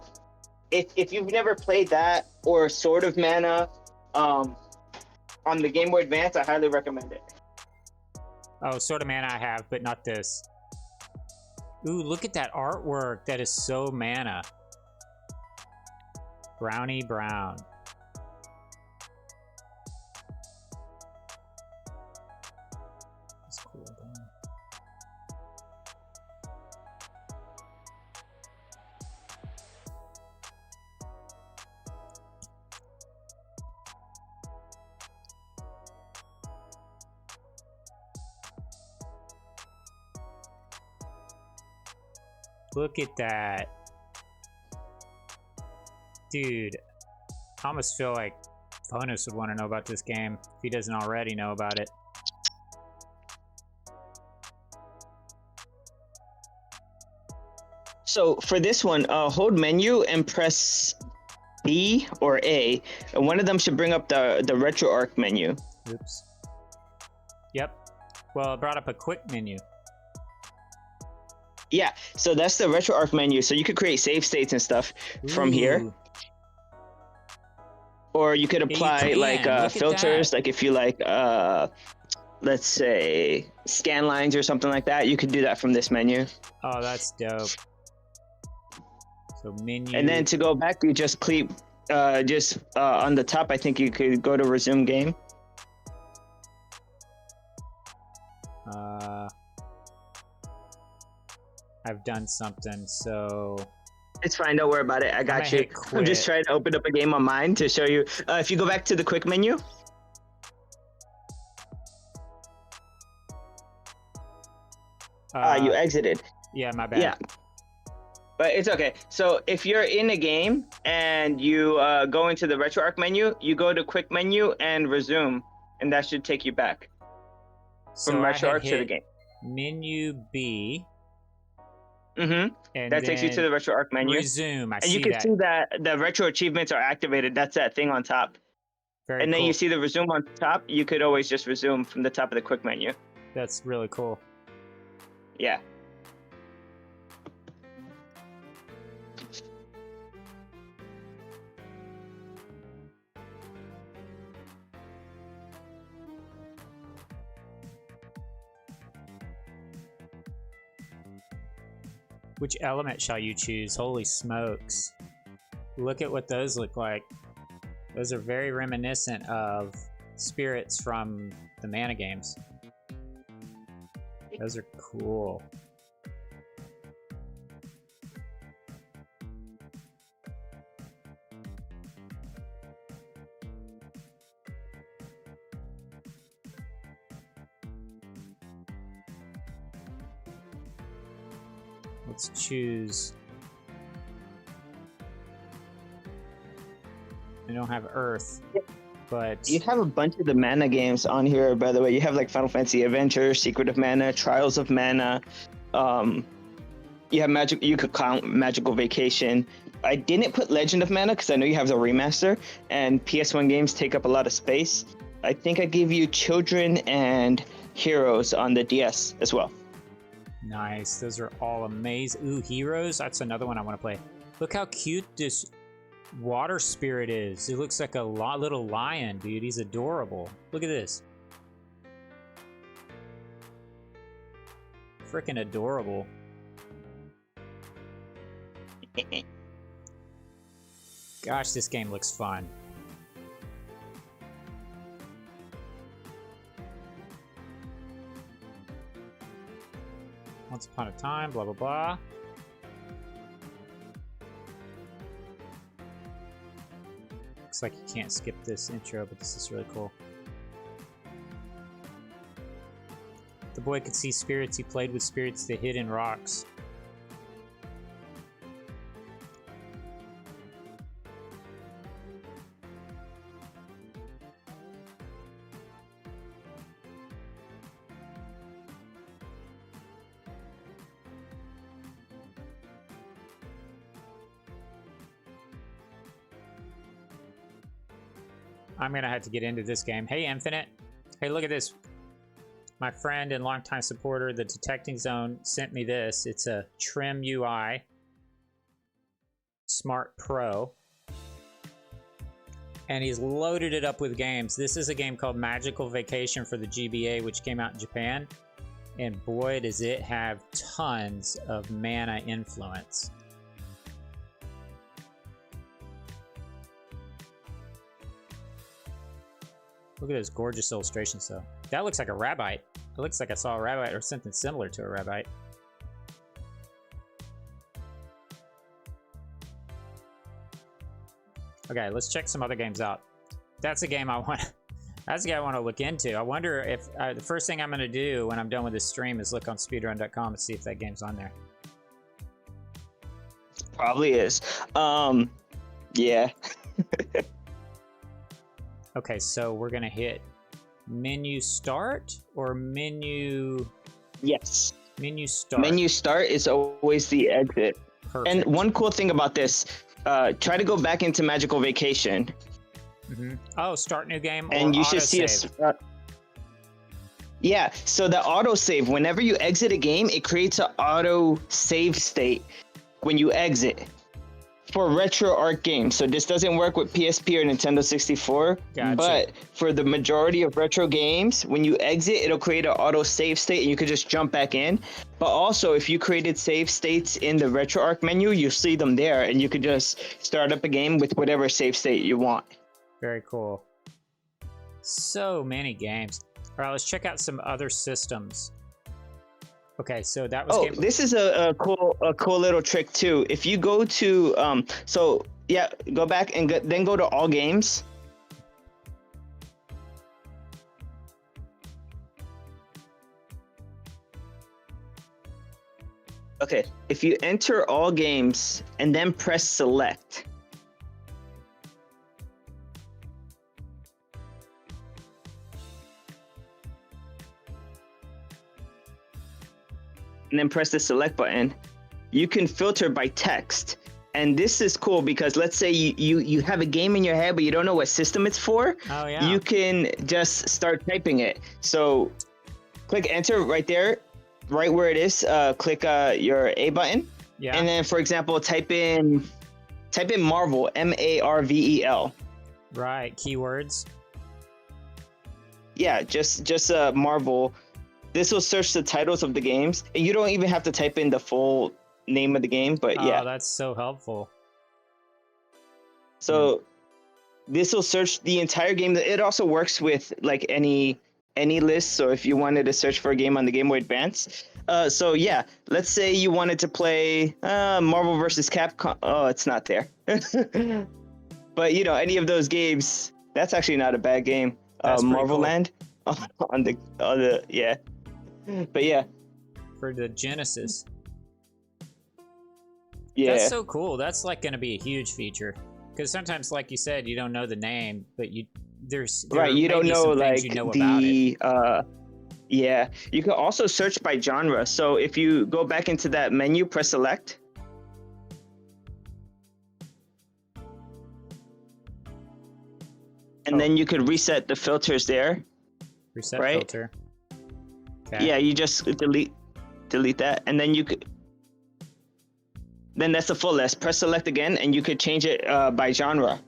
[SPEAKER 2] If you've never played that or Sword of Mana on the Game Boy Advance, I highly recommend it.
[SPEAKER 1] Oh, Sword of Mana I have, but not this. Ooh, look at that artwork. That is so Mana. Brownie Brown. That's cool. Damn. Look at that. Dude, I almost feel like Bonus would want to know about this game if he doesn't already know about it.
[SPEAKER 2] So for this one, hold menu and press B or A, and one of them should bring up the RetroArch menu.
[SPEAKER 1] Oops. Yep. Well, it brought up a quick menu.
[SPEAKER 2] Yeah, so that's the RetroArch menu. So you could create save states and stuff from here.
[SPEAKER 1] Ooh.
[SPEAKER 2] Or you could apply
[SPEAKER 1] Look at
[SPEAKER 2] filters,
[SPEAKER 1] that.
[SPEAKER 2] like if you like, let's say scan lines or something like that, you could do that from this menu.
[SPEAKER 1] Oh, that's dope. So menu.
[SPEAKER 2] And then to go back, you just click, on the top, I think you could go to resume game.
[SPEAKER 1] I've done something, so...
[SPEAKER 2] It's fine, don't worry about it. I got you. I'm just trying to open up a game on mine to show you. If you go back to the quick menu. You exited.
[SPEAKER 1] Yeah, my bad.
[SPEAKER 2] Yeah. But it's okay. So if you're in a game and you go into the RetroArch menu, you go to quick menu and resume, and that should take you back
[SPEAKER 1] So
[SPEAKER 2] from
[SPEAKER 1] I had
[SPEAKER 2] RetroArch to the
[SPEAKER 1] hit
[SPEAKER 2] game.
[SPEAKER 1] menu B.
[SPEAKER 2] Mm-hmm.
[SPEAKER 1] And
[SPEAKER 2] That takes you to the RetroArch menu.
[SPEAKER 1] Resume.
[SPEAKER 2] And you can see that the retro achievements are activated. That's that thing on top.
[SPEAKER 1] Very
[SPEAKER 2] and then
[SPEAKER 1] cool.
[SPEAKER 2] you see the resume on top. You could always just resume from the top of the quick menu.
[SPEAKER 1] That's really cool.
[SPEAKER 2] Yeah.
[SPEAKER 1] Which element shall you choose? Holy smokes. Look at what those look like. Those are very reminiscent of spirits from the mana games. Those are cool. Let's choose. I don't have Earth, but
[SPEAKER 2] you have a bunch of the mana games on here. By the way, you have like Final Fantasy Adventure, Secret of Mana, Trials of Mana. You have Magic. You could count Magical Vacation. I didn't put Legend of Mana because I know you have the remaster, and PS1 games take up a lot of space. I think I gave you Children and Heroes on the DS as well.
[SPEAKER 1] Nice. Those are all amazing. Ooh, Heroes. That's another one I want to play. Look how cute this water spirit is. It looks like a little lion, dude. He's adorable. Look at this. Freaking adorable. Gosh, this game looks fun. Once upon a time, blah, blah, blah. Looks like you can't skip this intro, but this is really cool. The boy could see spirits. He played with spirits that hid in rocks. I'm gonna have to get into this game. Hey, Infinite. Hey, look at this. My friend and longtime supporter, the Detecting Zone, sent me this. It's a TrimUI Smart Pro. And he's loaded it up with games. This is a game called Magical Vacation for the GBA, which came out in Japan. And boy, does it have tons of mana influence. Look at those gorgeous illustrations, though. That looks like a rabbite. It looks like I saw a rabbite or something similar to a rabbite. Okay, let's check some other games out. That's a game I want. That's a game I want to look into. I wonder if the first thing I'm going to do when I'm done with this stream is look on speedrun.com and see if that game's on there.
[SPEAKER 2] Probably is. Yeah.
[SPEAKER 1] Okay, so we're gonna hit menu start or menu.
[SPEAKER 2] Yes.
[SPEAKER 1] Menu start.
[SPEAKER 2] Menu start is always the exit.
[SPEAKER 1] Perfect.
[SPEAKER 2] And one cool thing about this, try to go back into Magical Vacation.
[SPEAKER 1] Mm-hmm. Oh, start new game.
[SPEAKER 2] And you should see a. Yeah, so the autosave, whenever you exit a game, it creates an auto save state when you exit for RetroArch games. So this doesn't work with PSP or Nintendo 64,
[SPEAKER 1] Gotcha.
[SPEAKER 2] But for the majority of retro games, when you exit, it'll create an auto save state and you could just jump back in. But also, if you created save states in the RetroArch menu, you'll see them there and you could just start up a game with whatever save state you want.
[SPEAKER 1] Very cool. So many games. All right, let's check out some other systems. Okay, so that was.
[SPEAKER 2] Oh, this is a cool little trick too. If you go to so yeah, go back and then go to all games. Okay, if you enter all games and then press select, and then press the select button, you can filter by text. And this is cool because let's say you have a game in your head, but you don't know what system it's for.
[SPEAKER 1] Oh, yeah.
[SPEAKER 2] You can just start typing it. So click enter right there, right where it is. Click your A button.
[SPEAKER 1] Yeah.
[SPEAKER 2] And then, for example, type in Marvel, Marvel.
[SPEAKER 1] Right. Keywords.
[SPEAKER 2] Yeah, just Marvel. This will search the titles of the games, and you don't even have to type in the full name of the game. But yeah,
[SPEAKER 1] Oh, that's so helpful.
[SPEAKER 2] so this will search the entire game. It also works with like any list. So if you wanted to search for a game on the Game Boy Advance, so yeah, let's say you wanted to play Marvel vs. Capcom. Oh, it's not there. But you know, any of those games, that's actually not a bad game.
[SPEAKER 1] That's pretty
[SPEAKER 2] Marvel
[SPEAKER 1] cool.
[SPEAKER 2] Land on the yeah. But yeah,
[SPEAKER 1] For the Genesis.
[SPEAKER 2] yeah.
[SPEAKER 1] That's so cool. That's like going to be a huge feature. Because sometimes, like you said, you don't know the name, but there
[SPEAKER 2] Right, you don't
[SPEAKER 1] may be
[SPEAKER 2] know
[SPEAKER 1] some things
[SPEAKER 2] like
[SPEAKER 1] you know about it.
[SPEAKER 2] yeah. You can also search by genre. So if you go back into that menu, press select. And then you could reset the filters there.
[SPEAKER 1] Reset
[SPEAKER 2] right?
[SPEAKER 1] filter. Okay.
[SPEAKER 2] Yeah, you just delete that, and then you could. Then that's the full list. Press select again, and you could change it by genre.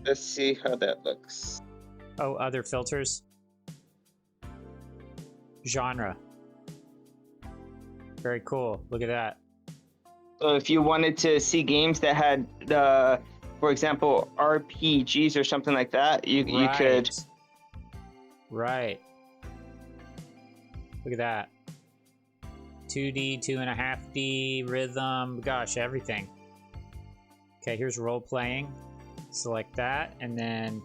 [SPEAKER 2] Let's see how that looks.
[SPEAKER 1] Oh, other filters. Genre. Very cool. Look at that.
[SPEAKER 2] So if you wanted to see games that had for example, RPGs or something like that, you could.
[SPEAKER 1] Right. Look at that. 2D, 2.5D, rhythm, gosh, everything. Okay, here's role playing. Select that, and then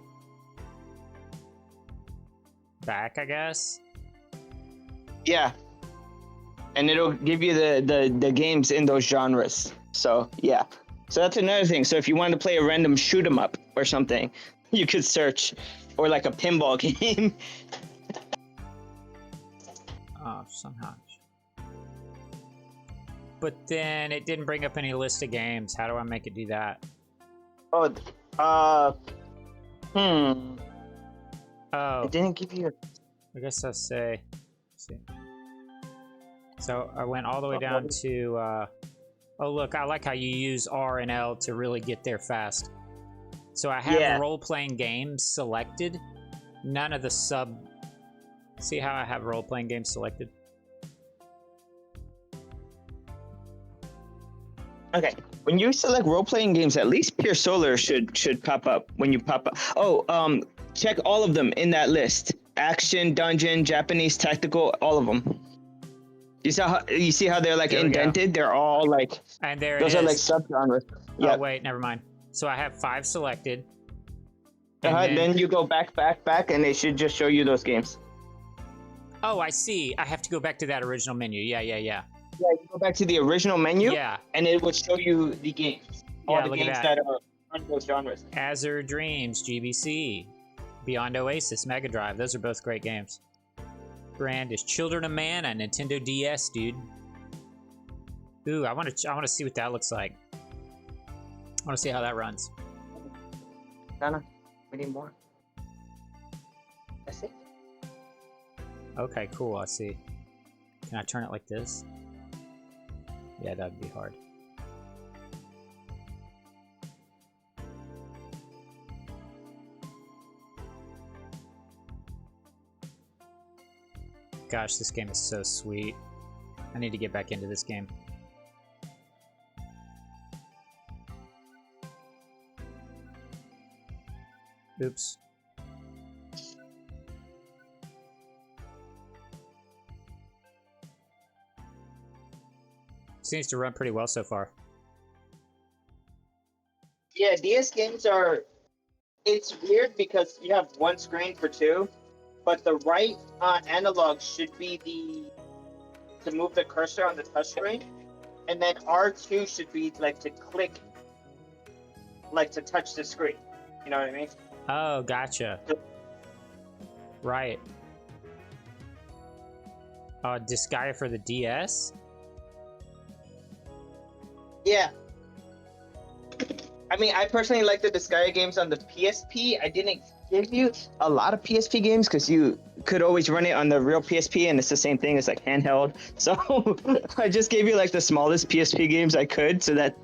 [SPEAKER 1] back, I guess.
[SPEAKER 2] Yeah. And it'll give you the games in those genres. So yeah. So that's another thing. So if you wanted to play a random shoot 'em up or something, you could search, or like a pinball game.
[SPEAKER 1] Oh, somehow. But then it didn't bring up any list of games. How do I make it do that?
[SPEAKER 2] Oh,
[SPEAKER 1] Oh,
[SPEAKER 2] it didn't give you.
[SPEAKER 1] I guess I'll say. Let's see. So I went all the way down to. Oh, look, I like how you use R and L to really get there fast. So I have role-playing games selected. None of the sub. See how I have role-playing games selected?
[SPEAKER 2] Okay, when you select role-playing games, at least Pure Solar should pop up when you pop up. Oh, check all of them in that list: action, dungeon, Japanese, tactical, all of them. You see how they're like indented? They're all like.
[SPEAKER 1] And there
[SPEAKER 2] those
[SPEAKER 1] it is.
[SPEAKER 2] are like subgenres. Yeah.
[SPEAKER 1] Oh wait, never mind. So I have 5 selected.
[SPEAKER 2] Then you go back, and it should just show you those games.
[SPEAKER 1] Oh, I see. I have to go back to that original menu. Yeah.
[SPEAKER 2] Yeah, you go back to the original menu.
[SPEAKER 1] Yeah.
[SPEAKER 2] And it would show you the games. All the games that are on those genres.
[SPEAKER 1] Azure Dreams, GBC, Beyond Oasis, Mega Drive. Those are both great games. Brand is Children of Man on Nintendo DS, dude. Ooh, I want to see what that looks like. I want to see how that runs.
[SPEAKER 2] Nana, we need more. That's it.
[SPEAKER 1] Okay, cool. I see. Can I turn it like this? Yeah, that'd be hard. Gosh, this game is so sweet. I need to get back into this game. Oops. Seems to run pretty well so far.
[SPEAKER 2] Yeah, DS games are. It's weird because you have one screen for two, but the right analog should be to move the cursor on the touchscreen, and then R2 should be like to click, like to touch the screen. You know what I mean?
[SPEAKER 1] Oh, gotcha. Right. Disgaea for the DS?
[SPEAKER 2] Yeah. I mean, I personally like the Disgaea games on the PSP. I didn't give you a lot of PSP games because you could always run it on the real PSP, and it's the same thing. It's like handheld. So I just gave you like the smallest PSP games I could, so that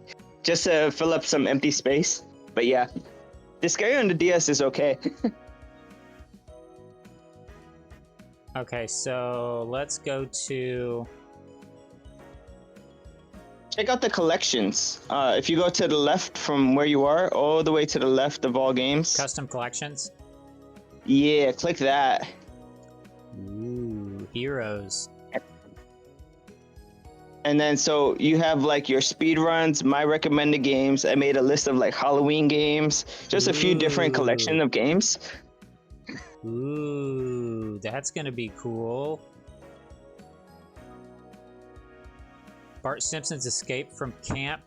[SPEAKER 2] just to fill up some empty space. But yeah, Disgaea on the DS is okay.
[SPEAKER 1] Okay, so let's go to...
[SPEAKER 2] Check out the collections. If you go to the left from where you are, all the way to the left of all games.
[SPEAKER 1] Custom collections?
[SPEAKER 2] Yeah, click that.
[SPEAKER 1] Ooh, heroes.
[SPEAKER 2] And then so you have like your speed runs, my recommended games. I made a list of like Halloween games, just a few different collection of games.
[SPEAKER 1] Ooh, that's gonna be cool. Bart Simpson's Escape from Camp.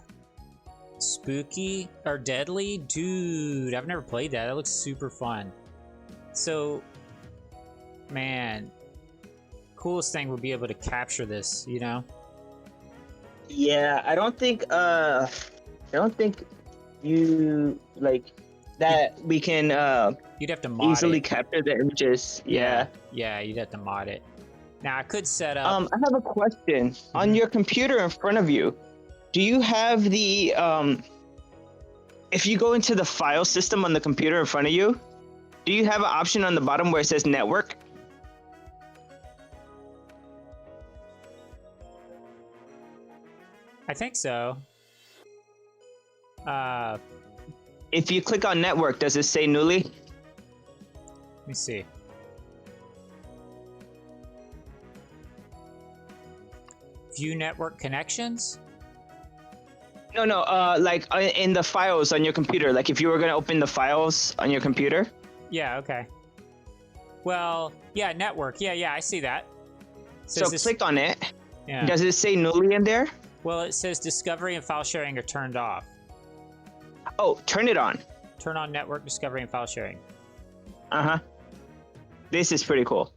[SPEAKER 1] Spooky or Deadly? Dude, I've never played that. That looks super fun. So, man, coolest thing would be able to capture this, you know?
[SPEAKER 2] Yeah, I don't think you like that we can
[SPEAKER 1] You'd have to mod
[SPEAKER 2] easily
[SPEAKER 1] it.
[SPEAKER 2] capture the images. Yeah.
[SPEAKER 1] Yeah, you'd have to mod it. Now I could set up.
[SPEAKER 2] I have a question. On your computer in front of you, do you have the if you go into the file system on the computer in front of you, do you have an option on the bottom where it says network?
[SPEAKER 1] I think so.
[SPEAKER 2] If you click on network, does it say newly?
[SPEAKER 1] Let me see. View network connections?
[SPEAKER 2] No, like in the files on your computer. Like if you were gonna open the files on your computer.
[SPEAKER 1] Yeah, okay. Well, yeah, network. Yeah, I see that.
[SPEAKER 2] So click on it.
[SPEAKER 1] Yeah.
[SPEAKER 2] Does it say newly in there?
[SPEAKER 1] Well, it says discovery and file sharing are turned off.
[SPEAKER 2] Oh, turn it on.
[SPEAKER 1] Turn on network discovery and file sharing.
[SPEAKER 2] Uh-huh. This is pretty cool.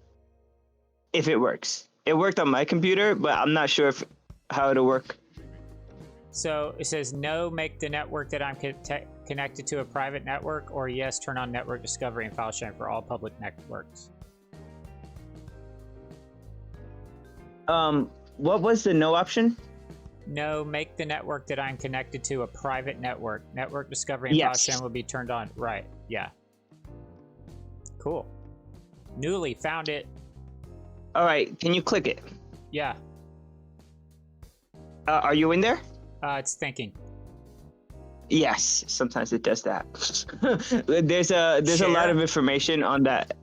[SPEAKER 2] If it works. It worked on my computer, but I'm not sure how it'll work.
[SPEAKER 1] So it says no, make the network that I'm connected to a private network, or yes, turn on network discovery and file sharing for all public networks.
[SPEAKER 2] What was the no option?
[SPEAKER 1] No, make the network that I'm connected to a private network. Network discovery and file sharing will be turned on. Right, yeah. Cool. Newly found it.
[SPEAKER 2] All right, can you click it?
[SPEAKER 1] Yeah.
[SPEAKER 2] Are you in there?
[SPEAKER 1] It's thinking.
[SPEAKER 2] Yes, sometimes it does that. there's a lot of information on that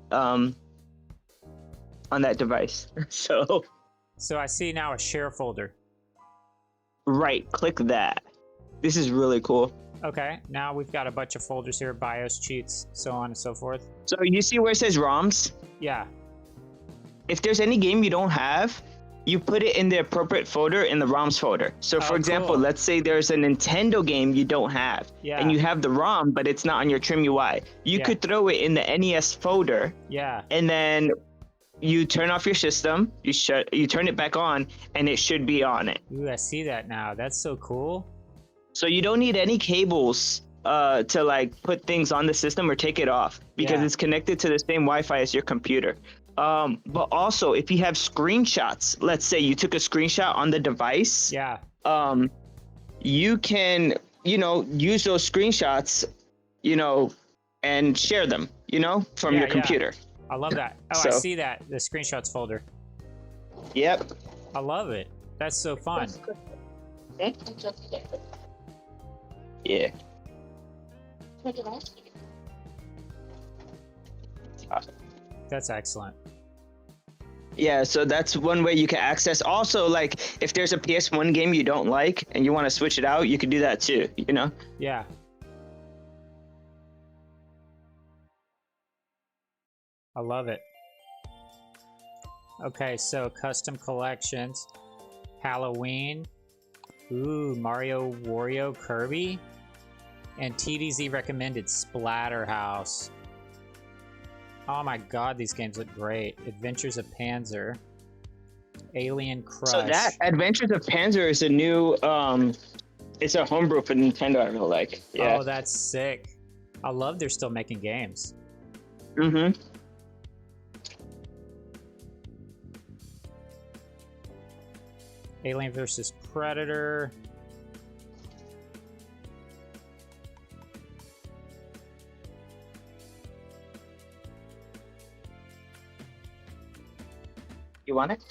[SPEAKER 2] device.
[SPEAKER 1] So I see now a share folder.
[SPEAKER 2] Right, click that. This is really cool.
[SPEAKER 1] Okay, now we've got a bunch of folders here, BIOS cheats, so on and so forth.
[SPEAKER 2] So you see where it says ROMs?
[SPEAKER 1] Yeah.
[SPEAKER 2] If there's any game you don't have, you put it in the appropriate folder in the ROMs folder. So for example,
[SPEAKER 1] cool.
[SPEAKER 2] let's say there's a Nintendo game you don't have, and you have the ROM, but it's not on your TrimUI. You could throw it in the NES folder.
[SPEAKER 1] Yeah.
[SPEAKER 2] And then you turn off your system, you turn it back on, and it should be on it.
[SPEAKER 1] Ooh, I see that now. That's so cool.
[SPEAKER 2] So you don't need any cables to like put things on the system or take it off, because it's connected to the same Wi-Fi as your computer. But also, if you have screenshots, let's say you took a screenshot on the device, you can, use those screenshots, and share them, from your computer.
[SPEAKER 1] I love that. Oh, I see that. The screenshots folder.
[SPEAKER 2] Yep.
[SPEAKER 1] I love it. That's so fun.
[SPEAKER 2] Yeah.
[SPEAKER 1] That's excellent.
[SPEAKER 2] Yeah, so that's one way you can access. Also, like, if there's a PS1 game you don't like and you want to switch it out, you can do that too,
[SPEAKER 1] Yeah. I love it. Okay, so custom collections. Halloween. Ooh, Mario, Wario, Kirby. And TDZ recommended Splatterhouse. Oh my god, these games look great. Adventures of Panzer. Alien Crush.
[SPEAKER 2] So that Adventures of Panzer is a new it's a homebrew for Nintendo, I feel like. Yeah.
[SPEAKER 1] Oh, that's sick. I love they're still making games.
[SPEAKER 2] Mm-hmm.
[SPEAKER 1] Alien versus Predator.
[SPEAKER 2] You want it?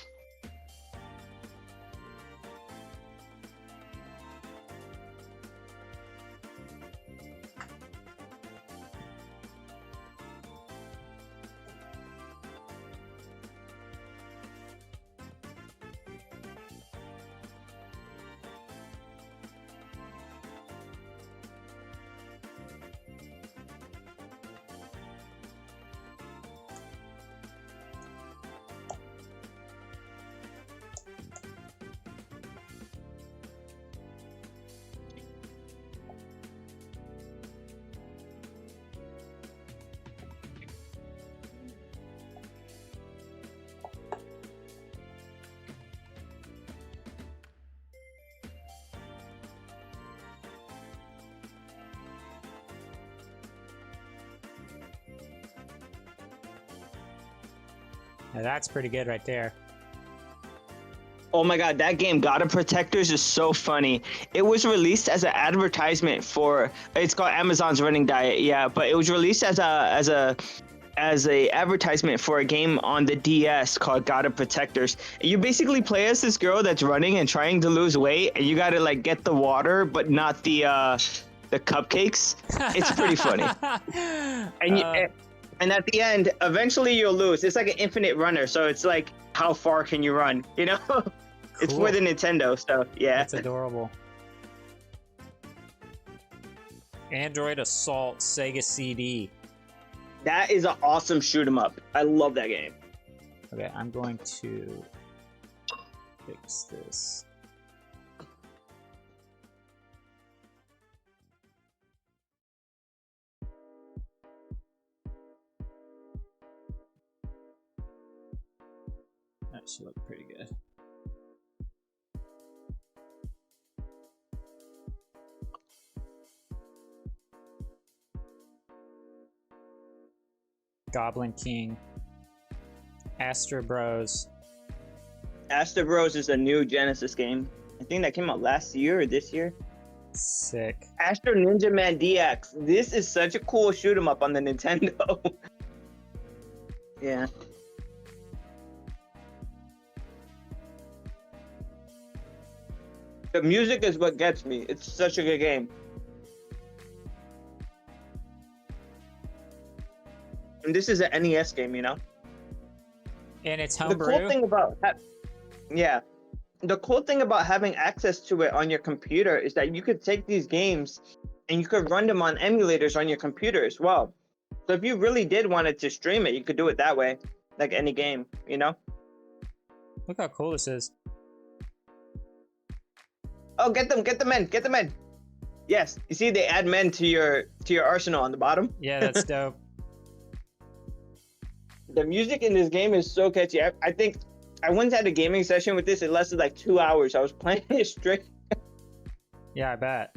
[SPEAKER 1] Now that's pretty good right there.
[SPEAKER 2] Oh my god, that game God of Protectors is so funny. It was released as an advertisement for it's called Amazon's Running Diet, yeah, but it was released as a advertisement for a game on the DS called God of Protectors. You basically play as this girl that's running and trying to lose weight, and you gotta like get the water, but not the cupcakes. It's pretty funny. And at the end, eventually you'll lose. It's like an infinite runner, so it's like how far can you run? You know, it's for the Nintendo stuff. Yeah,
[SPEAKER 1] That's adorable. Android Assault Sega CD.
[SPEAKER 2] that is an awesome shoot 'em up. I love that game.
[SPEAKER 1] Okay, I'm going to fix this. That should look pretty good. Goblin King. Astro Bros.
[SPEAKER 2] Astro Bros is a new Genesis game. I think that came out last year or this year.
[SPEAKER 1] Sick.
[SPEAKER 2] Astro Ninja Man DX. This is such a cool shoot 'em up on the Nintendo. Yeah. The music is what gets me. It's such a good game. And this is an NES game, you know?
[SPEAKER 1] And it's
[SPEAKER 2] The
[SPEAKER 1] homebrew.
[SPEAKER 2] cool thing about yeah. The cool thing about having access to it on your computer is that you could take these games and you could run them on emulators on your computer as well. So if you really did wanted to stream it, you could do it that way, like any game, you know?
[SPEAKER 1] Look how cool this is.
[SPEAKER 2] Oh, get them in. Yes, you see they add men to your arsenal on the bottom.
[SPEAKER 1] Yeah, that's dope.
[SPEAKER 2] The music in this game is so catchy. I think I once had a gaming session with this. It lasted like 2 hours. I was playing it straight.
[SPEAKER 1] Yeah, I bet.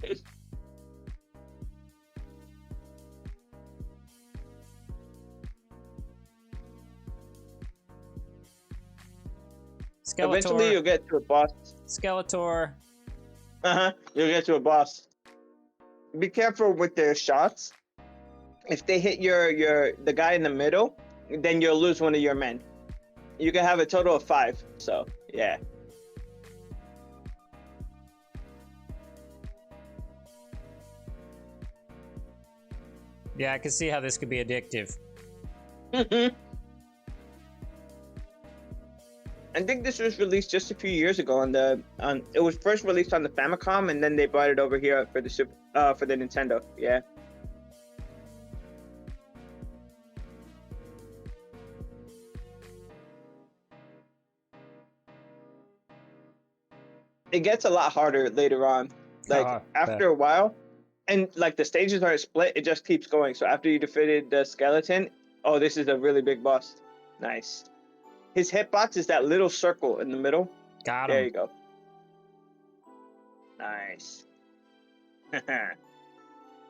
[SPEAKER 2] Eventually, you'll get to a boss.
[SPEAKER 1] Skeletor.
[SPEAKER 2] You'll get to a boss. Be careful with their shots. If they hit the guy in the middle, then you'll lose one of your men. You can have a total of 5. So yeah.
[SPEAKER 1] Yeah, I can see how this could be addictive.
[SPEAKER 2] I think this was released just a few years ago it was first released on the Famicom, and then they brought it over here for the Nintendo. Yeah. it gets a lot harder later on. Like
[SPEAKER 1] Oh,
[SPEAKER 2] after a while, and like the stages aren't split, it just keeps going. So after you defeated the skeleton, oh, this is a really big boss. Nice. His hitbox is that little circle in the middle.
[SPEAKER 1] got
[SPEAKER 2] There
[SPEAKER 1] him.
[SPEAKER 2] you go. Nice.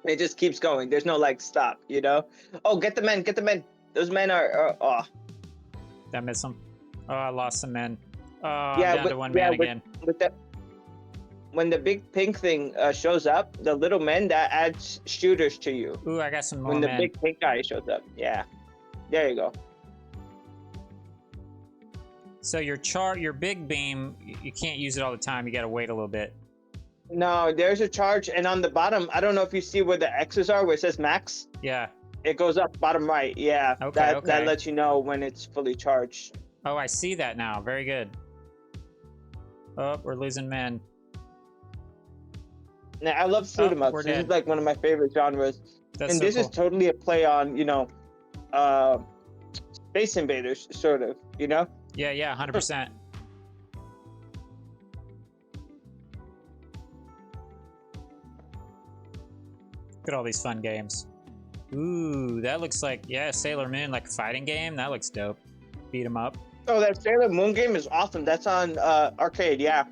[SPEAKER 2] It just keeps going. There's no like stop, you know? Oh, get the men, get the men. Those men are oh.
[SPEAKER 1] Did I miss him? Oh, I lost some men. Oh,
[SPEAKER 2] Yeah,
[SPEAKER 1] I'm down to one man again.
[SPEAKER 2] With that, when the big pink thing shows up, the little men, that adds shooters to you.
[SPEAKER 1] Ooh, I got some more
[SPEAKER 2] When the
[SPEAKER 1] men.
[SPEAKER 2] big pink guy shows up. Yeah. There you go.
[SPEAKER 1] So your big beam, you can't use it all the time. You gotta wait a little bit.
[SPEAKER 2] No, there's a charge, and on the bottom, I don't know if you see where the X's are, where it says max.
[SPEAKER 1] Yeah.
[SPEAKER 2] It goes up bottom right. Yeah.
[SPEAKER 1] Okay,
[SPEAKER 2] That lets you know when it's fully charged.
[SPEAKER 1] Oh, I see that now. Very good. Oh, we're losing men.
[SPEAKER 2] Now, I love shoot 'em ups.
[SPEAKER 1] we're
[SPEAKER 2] This
[SPEAKER 1] dead.
[SPEAKER 2] is like one of my favorite genres.
[SPEAKER 1] That's
[SPEAKER 2] And
[SPEAKER 1] so
[SPEAKER 2] this
[SPEAKER 1] cool.
[SPEAKER 2] is totally a play on, Space Invaders, sort of, you know?
[SPEAKER 1] Yeah, 100%. Look at all these fun games. Ooh, that looks like, yeah, Sailor Moon, like a fighting game. That looks dope. Beat 'em up.
[SPEAKER 2] Oh, that Sailor Moon game is awesome. That's on arcade, yeah.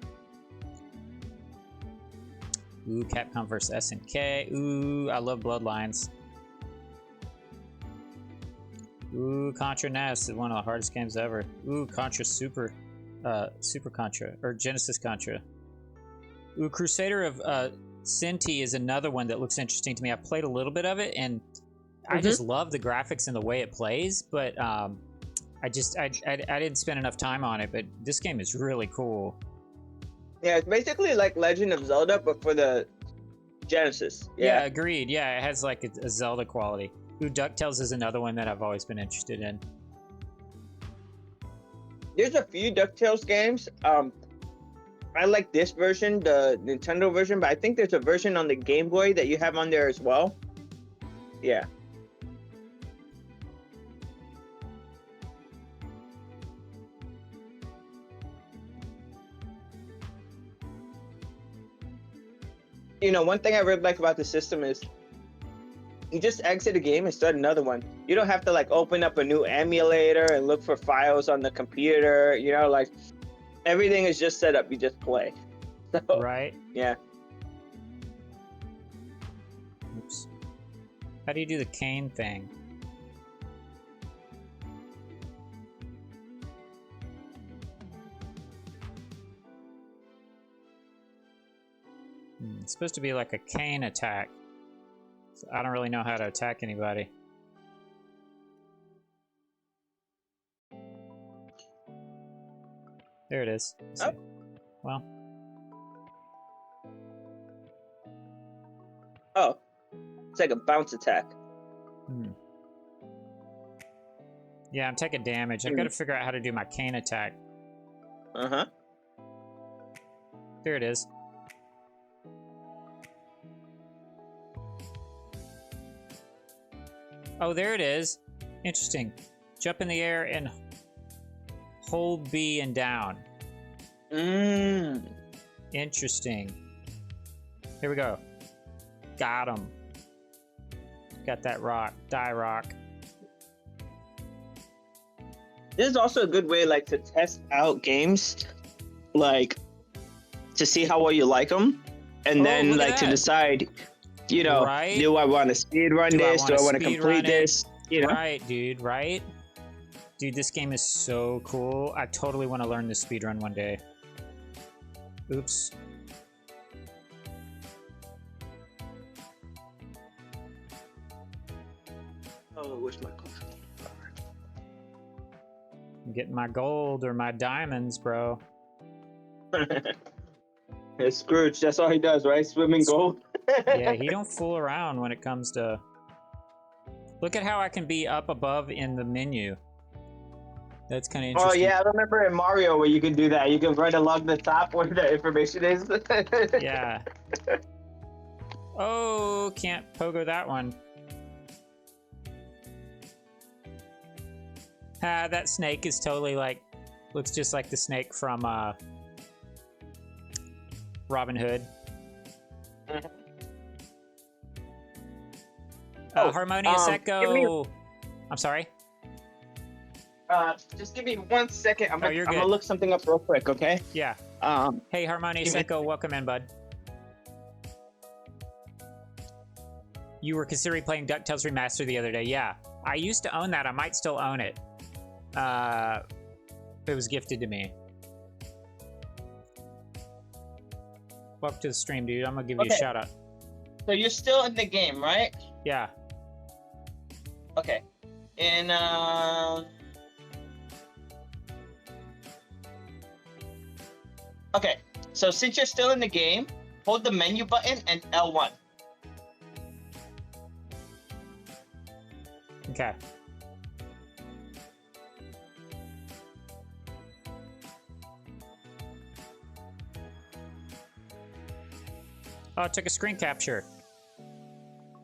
[SPEAKER 1] Ooh, Capcom vs. SNK. Ooh, I love Bloodlines. Ooh, Contra NES is one of the hardest games ever. Ooh, Contra Super Contra, or Genesis Contra. Ooh, Crusader of Sinti is another one that looks interesting to me. I played a little bit of it, and I just love the graphics and the way it plays, but I didn't spend enough time on it, but this game is really cool.
[SPEAKER 2] Yeah, it's basically like Legend of Zelda, but for the Genesis.
[SPEAKER 1] Yeah,
[SPEAKER 2] Yeah.
[SPEAKER 1] agreed. Yeah, it has like a Zelda quality. Ooh, DuckTales is another one that I've always been interested in.
[SPEAKER 2] There's a few DuckTales games. I like this version, the Nintendo version, but I think there's a version on the Game Boy that you have on there as well. Yeah. You know, one thing I really like about the system is you just exit a game and start another one. You don't have to like open up a new emulator and look for files on the computer. You know, like everything is just set up. You just play. So,
[SPEAKER 1] Right?
[SPEAKER 2] yeah.
[SPEAKER 1] Oops. How do you do the cane thing? It's supposed to be like a cane attack. So I don't really know how to attack anybody. There it is.
[SPEAKER 2] Oh.
[SPEAKER 1] Well,
[SPEAKER 2] Oh, it's like a bounce attack.
[SPEAKER 1] yeah, I'm taking damage. I've got to figure out how to do my cane attack.
[SPEAKER 2] Uh-huh.
[SPEAKER 1] There it is. Oh, there it is. Interesting. Jump in the air and hold B and down. Interesting. Here we go. Got him. Got that rock. Die rock.
[SPEAKER 2] This is also a good way, like, to test out games, like, to see how well you like them, and then,
[SPEAKER 1] look at
[SPEAKER 2] like, to
[SPEAKER 1] that.
[SPEAKER 2] decide, you know,
[SPEAKER 1] Right?
[SPEAKER 2] do I want to speed run this? Do I want to complete this? You know?
[SPEAKER 1] Right, dude, right? Dude, this game is so cool. I totally want to learn this speedrun one day. Oops.
[SPEAKER 2] Oh, where's my coffee?
[SPEAKER 1] I'm getting my gold or my diamonds, bro.
[SPEAKER 2] It's Scrooge. That's all he does, right? Swimming gold.
[SPEAKER 1] Yeah, he don't fool around when it comes to... Look at how I can be up above in the menu. That's kind of
[SPEAKER 2] Oh
[SPEAKER 1] interesting.
[SPEAKER 2] yeah, I remember in Mario where you can do that. You can right along the top where the information is.
[SPEAKER 1] Yeah. Oh, can't pogo that one. Ah, that snake is totally like, looks just like the snake from Robin Hood.
[SPEAKER 2] Oh,
[SPEAKER 1] Harmonious Echo. I'm sorry.
[SPEAKER 2] Just give me 1 second. I'm
[SPEAKER 1] You're
[SPEAKER 2] gonna
[SPEAKER 1] good.
[SPEAKER 2] look something up real quick, okay?
[SPEAKER 1] Yeah. Hey, Harmonious Echo, welcome in, bud. You were considering playing DuckTales Remastered the other day. Yeah, I used to own that. I might still own it. It was gifted to me. Welcome to the stream, dude. I'm gonna give you a shout out.
[SPEAKER 2] So you're still in the game, right?
[SPEAKER 1] Yeah.
[SPEAKER 2] Okay. And okay. So since you're still in the game, hold the menu button and L1.
[SPEAKER 1] Okay. Oh, it took a screen capture.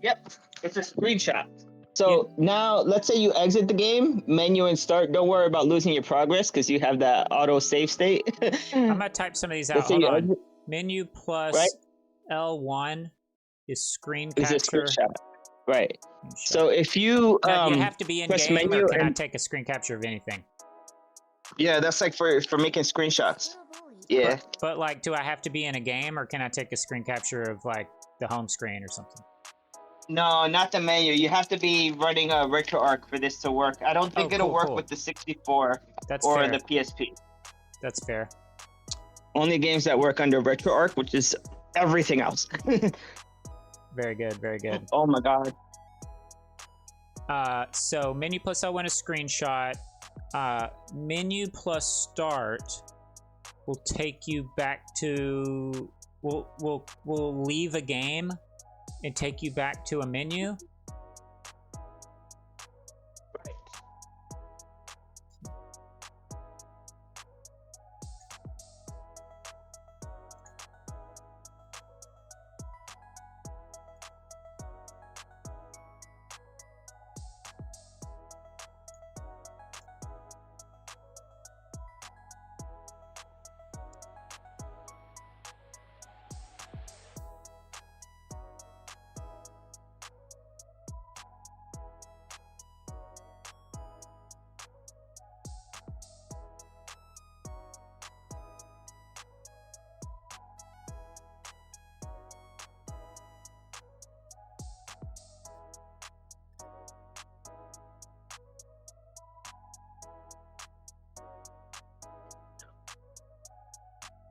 [SPEAKER 2] Yep, it's a screenshot. So now, let's say you exit the game, menu and start. Don't worry about losing your progress because you have that auto save state.
[SPEAKER 1] I'm gonna type some of these out. Hold on. Exit. Menu plus L1 is screen capture.
[SPEAKER 2] Is a screenshot. Right. So if you
[SPEAKER 1] now, do you have to be in
[SPEAKER 2] press
[SPEAKER 1] game,
[SPEAKER 2] menu
[SPEAKER 1] or can I take a screen capture of anything?
[SPEAKER 2] Yeah, that's like for making screenshots. Yeah.
[SPEAKER 1] But like, do I have to be in a game, or can I take a screen capture of like the home screen or something?
[SPEAKER 2] No, not the menu. You have to be running a RetroArch for this to work. I don't think it'll work with the 64 or the PSP.
[SPEAKER 1] That's fair.
[SPEAKER 2] Only games that work under RetroArch, which is everything else.
[SPEAKER 1] Very good, very good.
[SPEAKER 2] Oh my god.
[SPEAKER 1] So menu plus L1 is screenshot. Menu plus start will take you back to. We'll leave a game and take you back to a menu.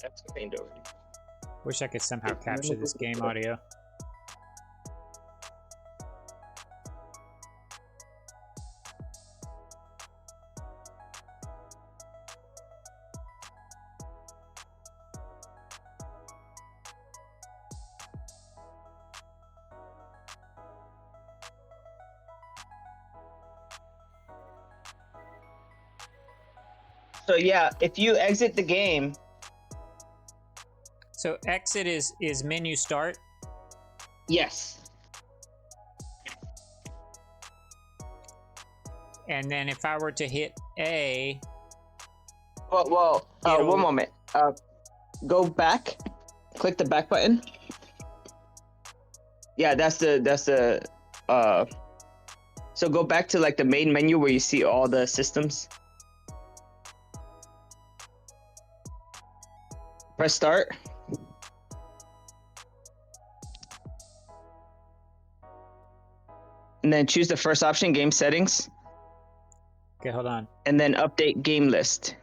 [SPEAKER 2] That's cleaned already.
[SPEAKER 1] Wish I could somehow capture this game audio.
[SPEAKER 2] So yeah, if you exit the game.
[SPEAKER 1] So exit is menu start?
[SPEAKER 2] Yes.
[SPEAKER 1] And then if I were to hit A.
[SPEAKER 2] Well, one moment. Go back. Click the back button. Yeah, that's the so go back to like the main menu where you see all the systems. Press start. And then choose the first option, game settings.
[SPEAKER 1] Okay, hold on.
[SPEAKER 2] And then update game list.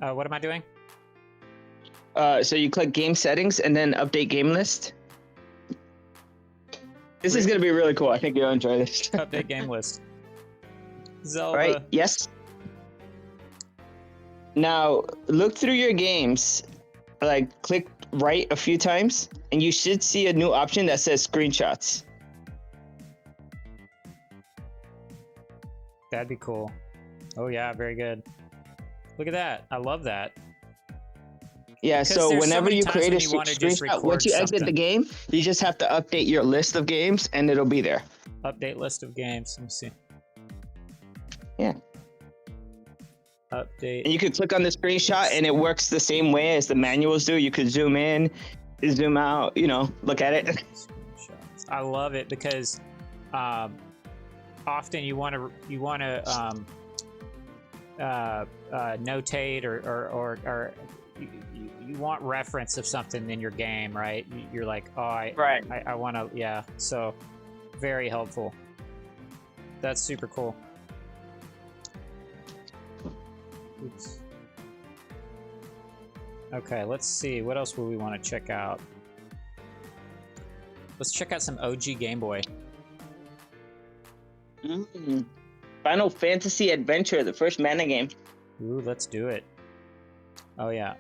[SPEAKER 1] What am I doing?
[SPEAKER 2] So you click game settings and then update game list. This is gonna be really cool. I think you'll enjoy this.
[SPEAKER 1] Update game list. Zelda.
[SPEAKER 2] Right? Yes. Now look through your games, like click right a few times, and you should see a new option that says screenshots.
[SPEAKER 1] That'd be cool. Oh yeah, very good. Look at that. I love that.
[SPEAKER 2] Yeah,
[SPEAKER 1] Because
[SPEAKER 2] so
[SPEAKER 1] there's so
[SPEAKER 2] whenever
[SPEAKER 1] many
[SPEAKER 2] you
[SPEAKER 1] times
[SPEAKER 2] create a
[SPEAKER 1] when you want to just
[SPEAKER 2] screenshot, once
[SPEAKER 1] record
[SPEAKER 2] you exit the
[SPEAKER 1] something.
[SPEAKER 2] game, you just have to update your list of games and it'll be there.
[SPEAKER 1] Update list of games. Let me see.
[SPEAKER 2] Yeah.
[SPEAKER 1] Update.
[SPEAKER 2] And you could click on the screenshot and it works the same way as the manuals do. You could zoom in, zoom out, you know, look at it.
[SPEAKER 1] Screenshots. I love it because often you want to notate or you want reference of something in your game, right? You're like, oh, I want to, yeah. So very helpful. That's super cool. Oops. Okay, let's see. What else will we want to check out? Let's check out some OG Game Boy.
[SPEAKER 2] Final Fantasy Adventure, the first mana game.
[SPEAKER 1] Ooh, let's do it. Oh, yeah.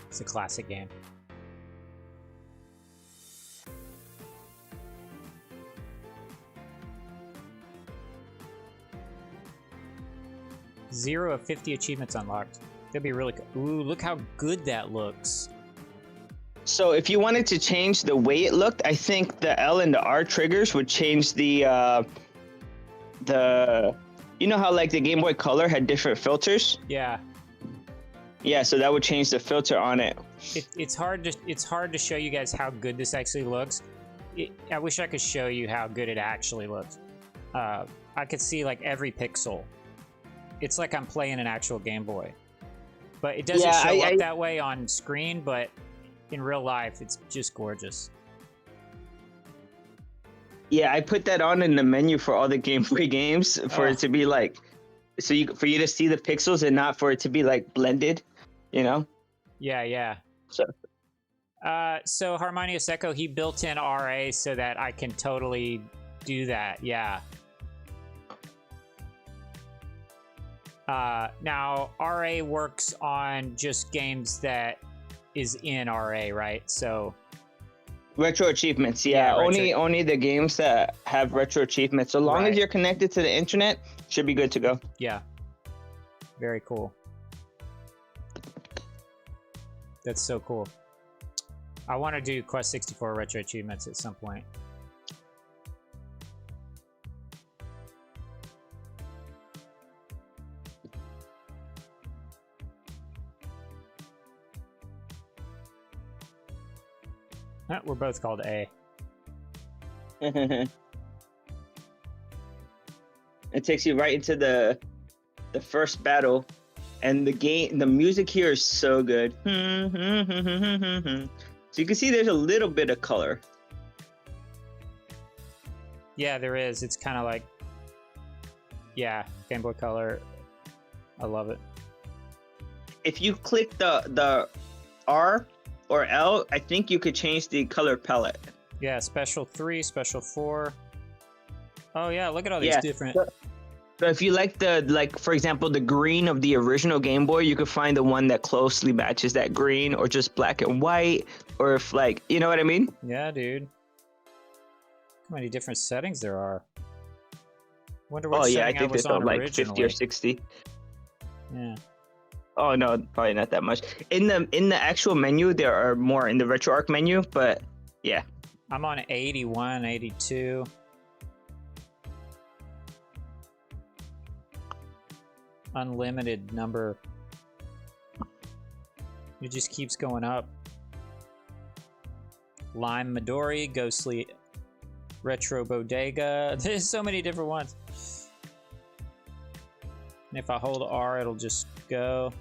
[SPEAKER 1] It's a classic game. Zero of 50 achievements unlocked. That'd be really cool. Ooh, look how good that looks.
[SPEAKER 2] So if you wanted to change the way it looked, I think the L and the R triggers would change the you know how like the Game Boy Color had different filters?
[SPEAKER 1] Yeah.
[SPEAKER 2] Yeah, so that would change the filter on it.
[SPEAKER 1] It's hard to show you guys how good this actually looks. I wish I could show you how good it actually looks. I could see like every pixel. It's like I'm playing an actual Game Boy. But it doesn't show up that way on screen, but in real life, it's just gorgeous.
[SPEAKER 2] Yeah, I put that on in the menu for all the Game Boy games for it to be like, for you to see the pixels and not for it to be like blended, you know?
[SPEAKER 1] Yeah, yeah. So Harmonious Echo, he built in RA so that I can totally do that. Yeah. Now RA works on just games that is in RA, right? So
[SPEAKER 2] retro achievements, yeah. Only the games that have retro achievements. So long as you're connected to the internet, should be good to go.
[SPEAKER 1] Yeah. Very cool. That's so cool. I want to do Quest 64 retro achievements at some point. We're both called A.
[SPEAKER 2] It takes you right into the first battle, and the music here is so good. So you can see there's a little bit of color.
[SPEAKER 1] Yeah, there is. It's kind of like, yeah, Game Boy Color. I love it.
[SPEAKER 2] If you click the R or L, I think you could change the color palette.
[SPEAKER 1] Yeah, Special 3, Special 4. Oh yeah, look at all these different...
[SPEAKER 2] So if you like for example, the green of the original Game Boy, you could find the one that closely matches that green, or just black and white, or if like, you know what I mean?
[SPEAKER 1] Yeah, dude. How many different settings there are. Wonder what setting I was on
[SPEAKER 2] like
[SPEAKER 1] originally.
[SPEAKER 2] 50 or 60.
[SPEAKER 1] Yeah.
[SPEAKER 2] Oh no, probably not that much. In the actual menu, there are more in the RetroArch menu, but yeah.
[SPEAKER 1] I'm on 81, 82. Unlimited number. It just keeps going up. Lime Midori, Ghostly Retro Bodega. There's so many different ones. And if I hold R, it'll just go.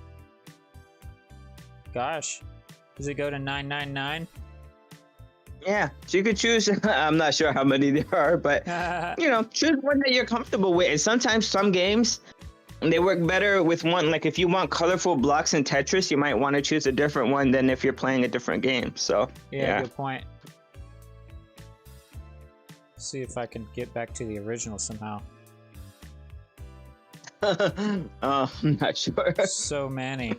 [SPEAKER 1] Gosh, does it go to 999?
[SPEAKER 2] Yeah, so you could choose. I'm not sure how many there are, but you know, choose one that you're comfortable with. And sometimes some games, they work better with one. Like if you want colorful blocks in Tetris, you might want to choose a different one than if you're playing a different game. So
[SPEAKER 1] yeah, good point. See if I can get back to the original somehow.
[SPEAKER 2] I'm not sure.
[SPEAKER 1] So many.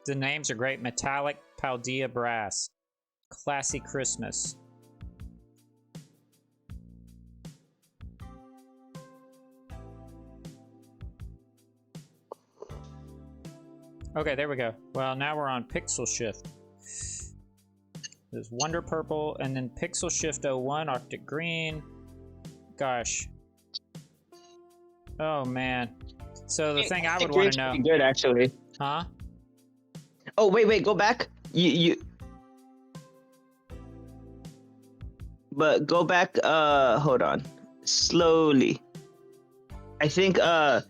[SPEAKER 1] The names are great. Metallic Paldea Brass. Classy Christmas. Okay, there we go. Well, now we're on pixel shift. There's Wonder Purple, and then Pixel Shift 01, Arctic Green. Gosh. Oh, man. So the thing I would want to know...
[SPEAKER 2] Pretty good, actually.
[SPEAKER 1] Huh?
[SPEAKER 2] Oh, wait, go back. But go back, hold on. Slowly. I think, that...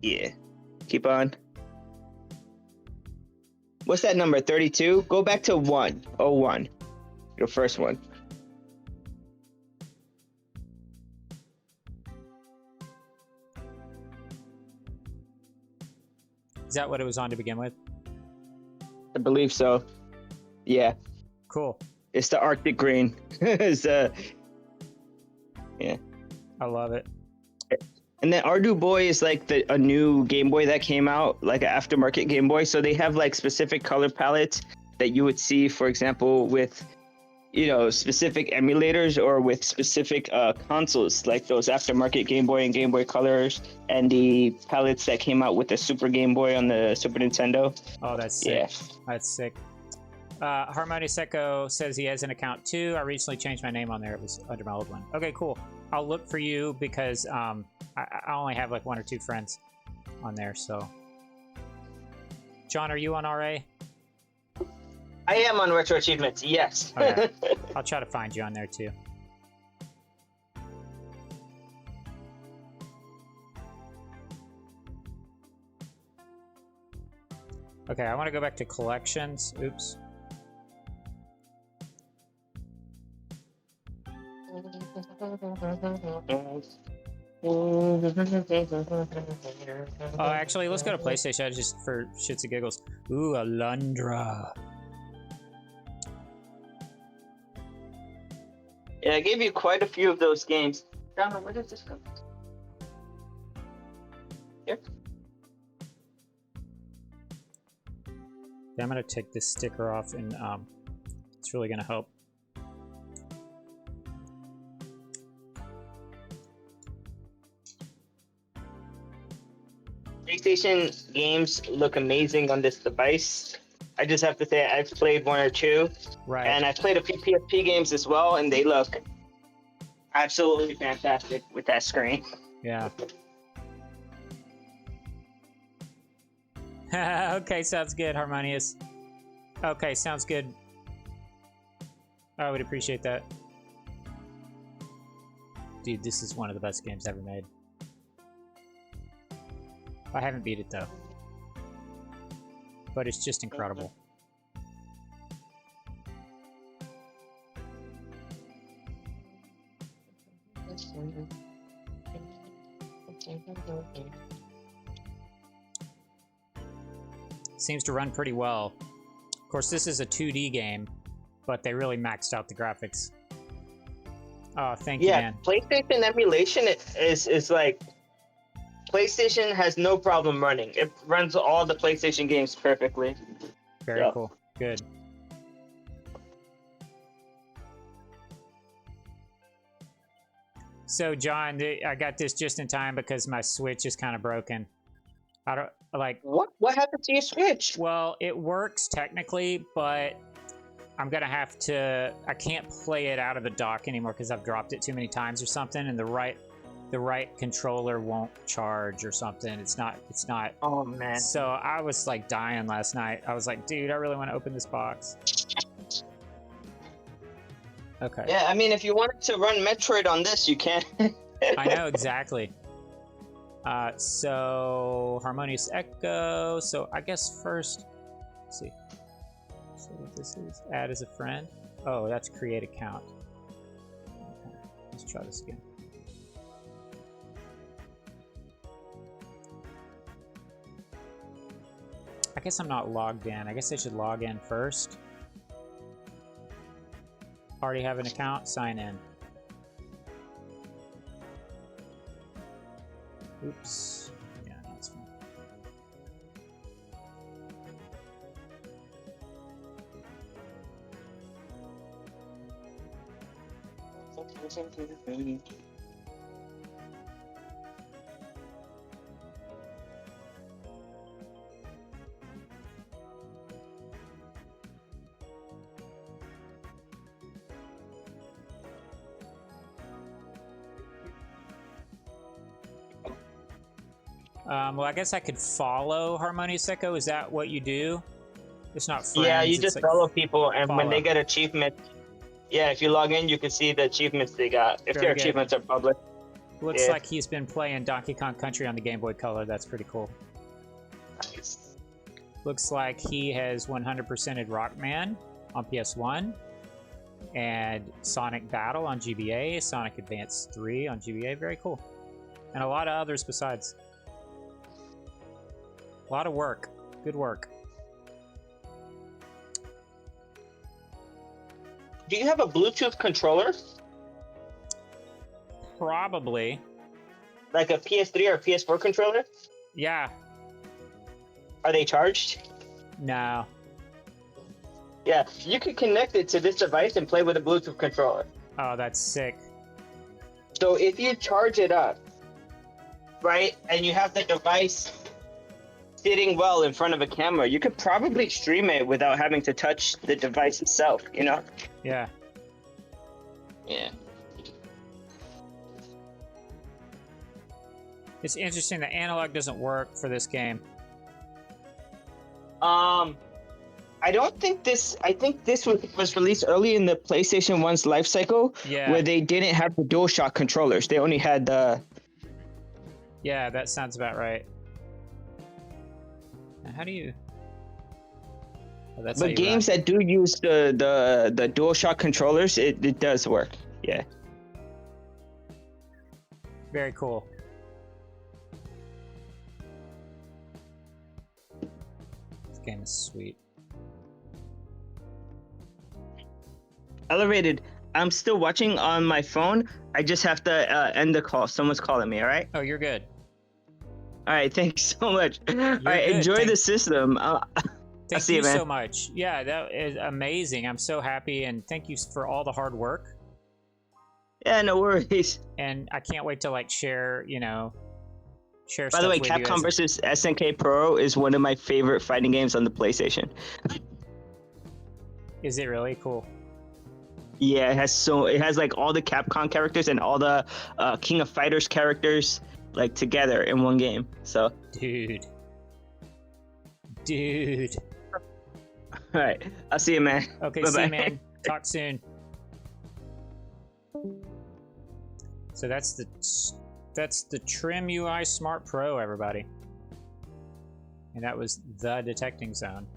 [SPEAKER 2] Yeah. Keep on. What's that number? 32? Go back to 101. Your first one.
[SPEAKER 1] Is that what it was on to begin with?
[SPEAKER 2] I believe so. Yeah.
[SPEAKER 1] Cool.
[SPEAKER 2] It's the Arctic Green. It's, yeah.
[SPEAKER 1] I love it.
[SPEAKER 2] And then Ardu Boy is like a new Game Boy that came out, like an aftermarket Game Boy. So they have like specific color palettes that you would see, for example, with, you know, specific emulators or with specific consoles, like those aftermarket Game Boy and Game Boy Colors, and the palettes that came out with the Super Game Boy on the Super Nintendo.
[SPEAKER 1] Oh, that's sick. Yeah. That's sick. Harmonious Echo says he has an account too. I recently changed my name on there. It was under my old one. Okay, cool. I'll look for you because I only have like 1 or 2 friends on there. So, John, are you on RA?
[SPEAKER 2] I am on Retro Achievements, yes.
[SPEAKER 1] Okay. I'll try to find you on there too. Okay, I want to go back to collections. Oops. Oh, actually, let's go to PlayStation just for shits and giggles. Ooh, Alundra.
[SPEAKER 2] Yeah, I gave you quite a few of those games. Down, where does this go? Here.
[SPEAKER 1] Yeah, I'm gonna take this sticker off, and it's really gonna help.
[SPEAKER 2] PlayStation games look amazing on this device. I just have to say I've played 1 or 2,
[SPEAKER 1] right?
[SPEAKER 2] And I've played a few PSP games as well, and they look absolutely fantastic with that screen.
[SPEAKER 1] Yeah. Okay, sounds good, Harmonious. Okay, sounds good. I would appreciate that. Dude, this is one of the best games ever made. I haven't beat it though. But it's just incredible. Seems to run pretty well. Of course, this is a 2D game, but they really maxed out the graphics. Oh, thank you, man.
[SPEAKER 2] Yeah, PlayStation emulation is like... PlayStation has no problem running. It runs all the PlayStation games perfectly.
[SPEAKER 1] Very cool. Good. So, John, I got this just in time because my Switch is kind of broken. I don't like.
[SPEAKER 2] What happened to your Switch?
[SPEAKER 1] Well, it works technically, but I'm gonna have to. I can't play it out of the dock anymore because I've dropped it too many times or something, and the right controller won't charge or something. It's not.
[SPEAKER 2] Oh man.
[SPEAKER 1] So I was like dying last night. I was like, dude, I really want to open this box. Okay.
[SPEAKER 2] Yeah, I mean, if you wanted to run Metroid on this, you can.
[SPEAKER 1] I know, exactly. So, Harmonious Echo. So, I guess first, let's see. So, what this is, add as a friend. Oh, that's create account. Okay, let's try this again. I guess I'm not logged in. I guess I should log in first. Already have an account, sign in. Oops. Yeah, that's fine. Well, I guess I could follow Harmonious Echo. Is that what you do? It's not friends.
[SPEAKER 2] Yeah, you
[SPEAKER 1] it's
[SPEAKER 2] just
[SPEAKER 1] like
[SPEAKER 2] follow people, and when they
[SPEAKER 1] follow.
[SPEAKER 2] get achievements, yeah, if you log in, you can see the achievements they got. If
[SPEAKER 1] Very
[SPEAKER 2] their
[SPEAKER 1] good.
[SPEAKER 2] achievements are public.
[SPEAKER 1] Looks
[SPEAKER 2] Yeah.
[SPEAKER 1] like he's been playing Donkey Kong Country on the Game Boy Color. That's pretty cool.
[SPEAKER 2] Nice.
[SPEAKER 1] Looks like he has 100%ed Rockman on PS1, and Sonic Battle on GBA, Sonic Advance 3 on GBA. Very cool. And a lot of others besides. A lot of work. Good work.
[SPEAKER 2] Do you have a Bluetooth controller?
[SPEAKER 1] Probably.
[SPEAKER 2] Like a PS3 or PS4 controller?
[SPEAKER 1] Yeah.
[SPEAKER 2] Are they charged?
[SPEAKER 1] No.
[SPEAKER 2] Yeah, you can connect it to this device and play with a Bluetooth controller.
[SPEAKER 1] Oh, that's sick.
[SPEAKER 2] So if you charge it up, right, and you have the device sitting well in front of a camera, you could probably stream it without having to touch the device itself, you know?
[SPEAKER 1] Yeah.
[SPEAKER 2] Yeah.
[SPEAKER 1] It's interesting that analog doesn't work for this game.
[SPEAKER 2] I don't think this. I think this was released early in the PlayStation 1's life cycle,
[SPEAKER 1] Yeah.
[SPEAKER 2] where they didn't have the DualShock controllers. They only had the.
[SPEAKER 1] Yeah, that sounds about right. Now, how do you? Oh, that's how
[SPEAKER 2] But
[SPEAKER 1] you
[SPEAKER 2] games
[SPEAKER 1] run.
[SPEAKER 2] that do use the DualShock controllers, it does work. Yeah.
[SPEAKER 1] Very cool. This game is sweet.
[SPEAKER 2] Ellervated. I'm still watching on my phone. I just have to end the call. Someone's calling me. All right.
[SPEAKER 1] Oh, you're good.
[SPEAKER 2] All right. Thanks so much. All right.
[SPEAKER 1] good.
[SPEAKER 2] Enjoy the system. I'll
[SPEAKER 1] Thank
[SPEAKER 2] see
[SPEAKER 1] you
[SPEAKER 2] you, man.
[SPEAKER 1] so much. Yeah, that is amazing. I'm so happy, and thank you for all the hard work.
[SPEAKER 2] Yeah. No worries.
[SPEAKER 1] And I can't wait to like share, share
[SPEAKER 2] By
[SPEAKER 1] stuff
[SPEAKER 2] the way,
[SPEAKER 1] with you.
[SPEAKER 2] Capcom vs SNK Pro is one of my favorite fighting games on the PlayStation.
[SPEAKER 1] Is it really cool?
[SPEAKER 2] Yeah, it has like all the Capcom characters and all the King of Fighters characters like together in one game. So,
[SPEAKER 1] Dude.
[SPEAKER 2] all right, I'll see you, man.
[SPEAKER 1] Okay,
[SPEAKER 2] Bye-bye.
[SPEAKER 1] see you, man. Talk soon. So that's the TrimUI Smart Pro, everybody. And that was the detecting zone.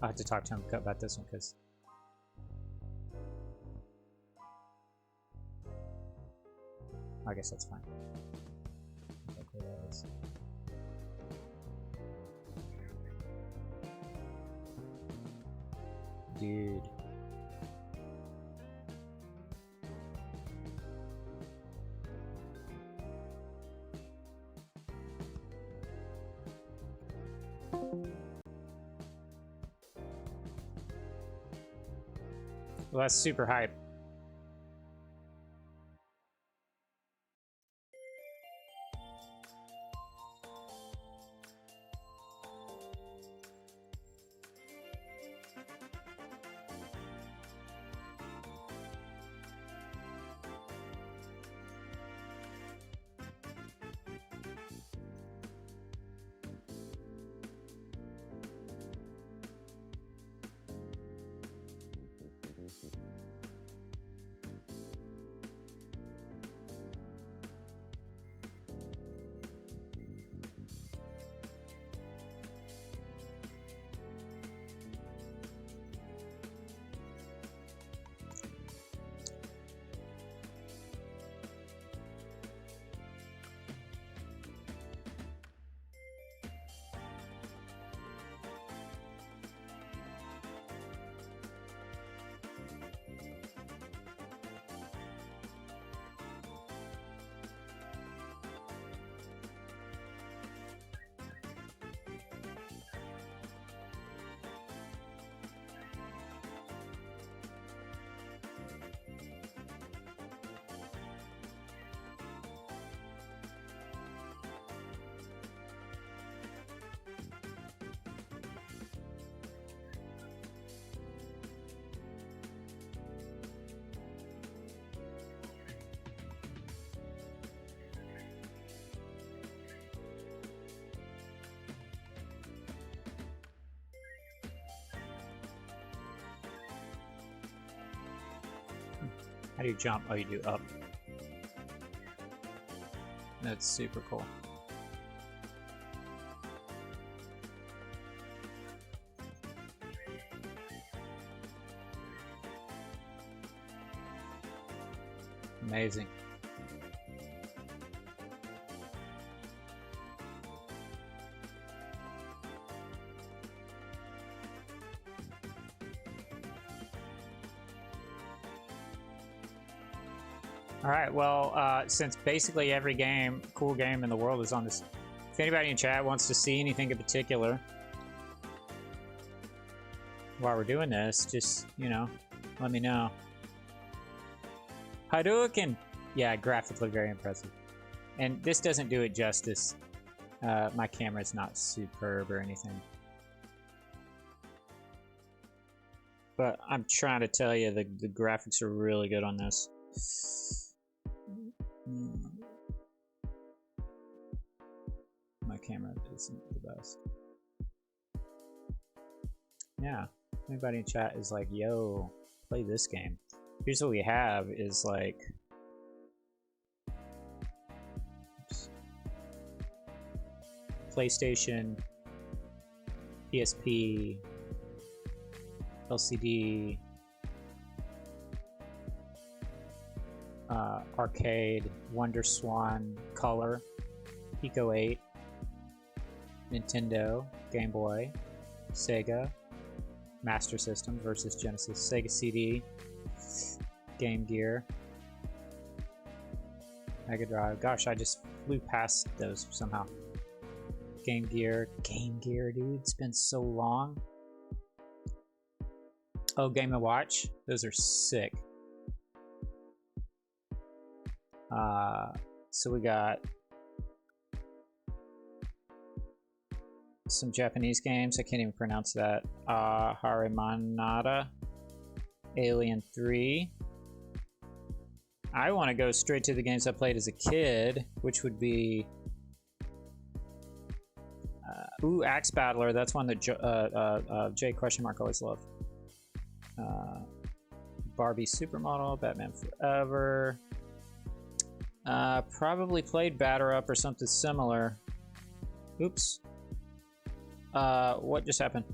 [SPEAKER 1] I'll have to talk to him about this one because I guess that's fine. Look where that is. Dude. Well, that's super hype. How do you jump? Oh, you do up. That's super cool. Amazing. All right, well, since basically every cool game in the world is on this, if anybody in chat wants to see anything in particular while we're doing this, just, you know, let me know. Hadouken! Yeah, graphically very impressive. And this doesn't do it justice. My camera is not superb or anything. But I'm trying to tell you, the graphics are really good on this. My camera isn't the best. Yeah, anybody in chat is like, yo, play this game. Here's what we have is like, oops, PlayStation, PSP, LCD, arcade, WonderSwan, Color, Pico 8, Nintendo, Game Boy, Sega, Master System versus Genesis, Sega CD, Game Gear, Mega Drive. Gosh, I just flew past those somehow. Game Gear, dude, it's been so long. Oh, Game & Watch, those are sick. So we got some Japanese games. I can't even pronounce that. Harimanada, Alien 3. I want to go straight to the games I played as a kid, which would be Axe Battler. That's one that J question mark always loved. Barbie Supermodel, Batman Forever. Probably played Batter Up or something similar. Oops. What just happened?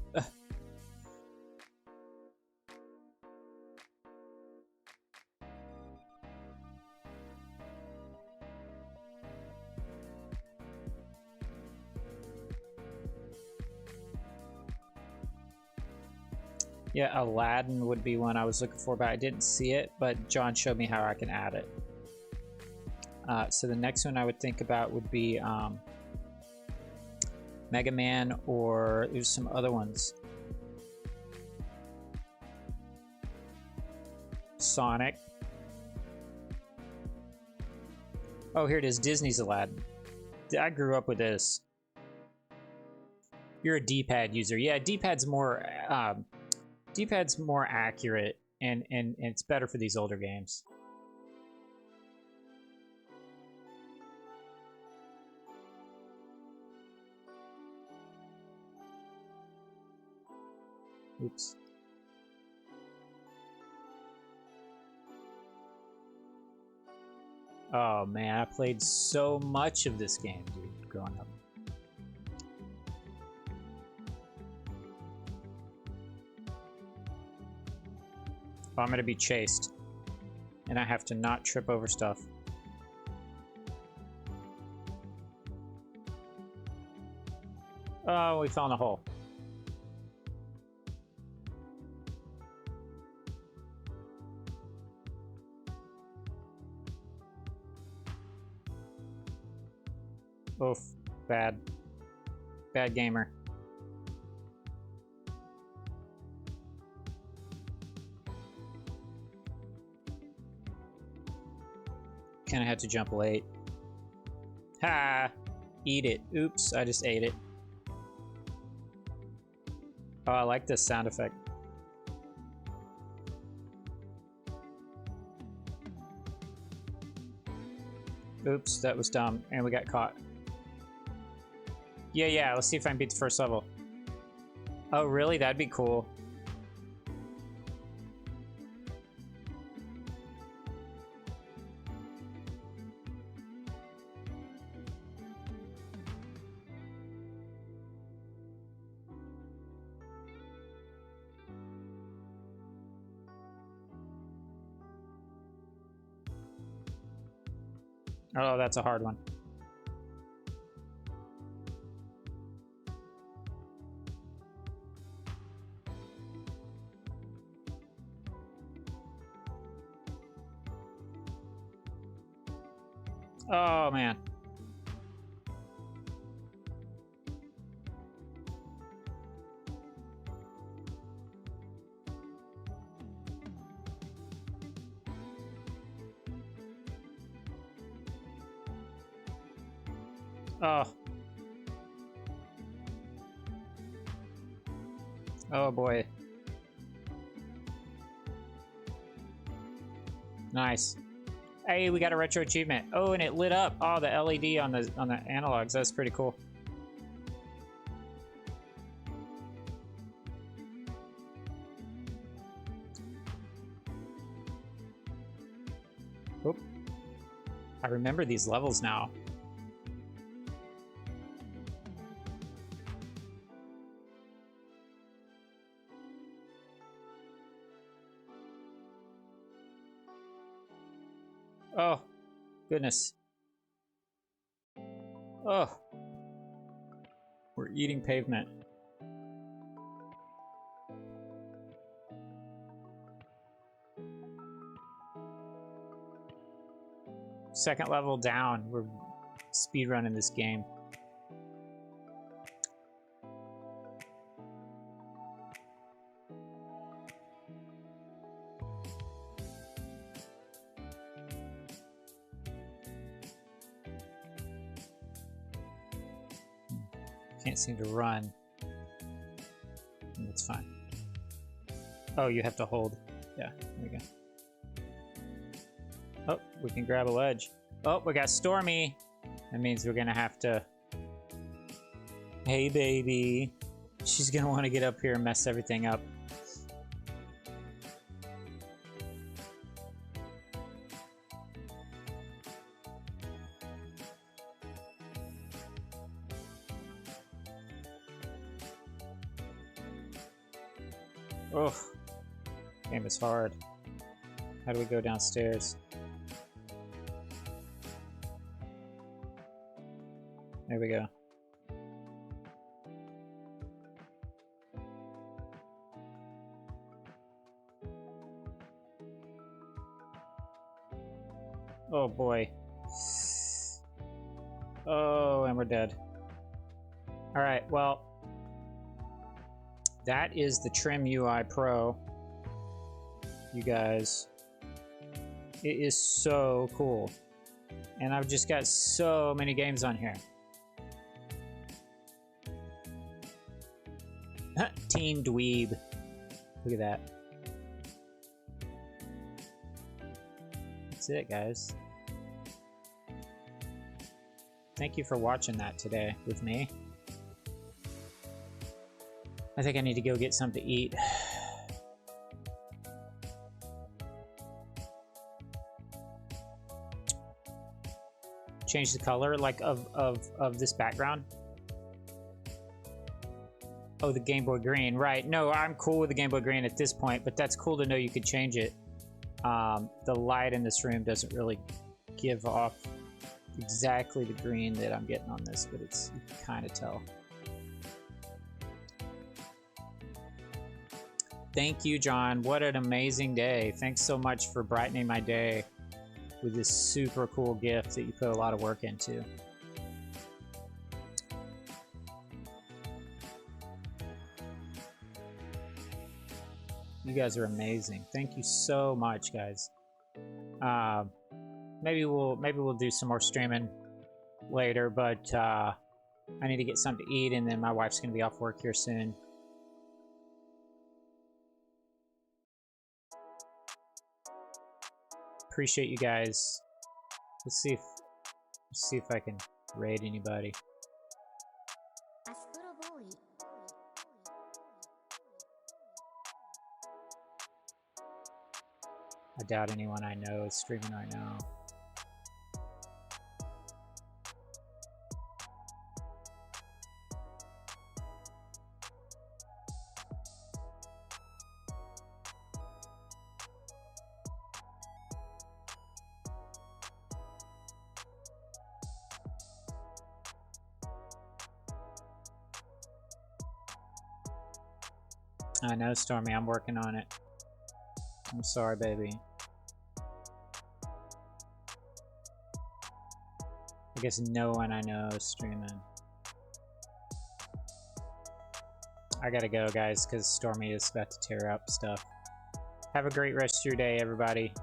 [SPEAKER 1] Yeah, Aladdin would be one I was looking for, but I didn't see it, but John showed me how I can add it. So the next one I would think about would be Mega Man, or there's some other ones. Sonic. Oh, here it is, Disney's Aladdin. I grew up with this. You're a D-pad user. Yeah, D-pad's more accurate, and it's better for these older games. Oops. Oh man, I played so much of this game, dude, growing up. Oh, I'm gonna be chased, and I have to not trip over stuff. Oh, we fell in a hole. Oof, bad gamer. Kinda had to jump late. Ha! Eat it. Oops, I just ate it. Oh, I like this sound effect. Oops, that was dumb, and we got caught. Yeah, let's see if I can beat the first level. Oh, really? That'd be cool. Oh, that's a hard one. Oh, man. Oh. Oh, boy. Nice. Hey, we got a retro achievement. Oh, and it lit up. Oh, the LED on the analogs. That's pretty cool. Oop. I remember these levels now. Oh, goodness. Oh. We're eating pavement. Second level down. We're speedrunning this game. Can't seem to run. That's fine. Oh, you have to hold. Yeah, there we go. Oh, we can grab a ledge. Oh, we got Stormy. That means we're gonna have to... Hey, baby. She's gonna want to get up here and mess everything up. Oh, game is hard. How do we go downstairs? There we go. Oh boy. Oh, and we're dead. All right, well, that is the TrimUI Pro, you guys. It is so cool. And I've just got so many games on here. Teen Dweeb. Look at that. That's it, guys. Thank you for watching that today with me. I think I need to go get something to eat. Change the color, like, of this background. Oh, the Game Boy Green, right. No, I'm cool with the Game Boy Green at this point, but that's cool to know you could change it. The light in this room doesn't really give off exactly the green that I'm getting on this, but it's, you can kind of tell. Thank you, John. What an amazing day. Thanks so much for brightening my day with this super cool gift that you put a lot of work into. You guys are amazing. Thank you so much, guys. Maybe we'll do some more streaming later, but I need to get something to eat, and then my wife's gonna be off work here soon. Appreciate you guys. Let's see if I can raid anybody. I doubt anyone I know is streaming right now. I know, Stormy. I'm working on it. I'm sorry, baby. I guess no one I know is streaming. I gotta go, guys, because Stormy is about to tear up stuff. Have a great rest of your day, everybody.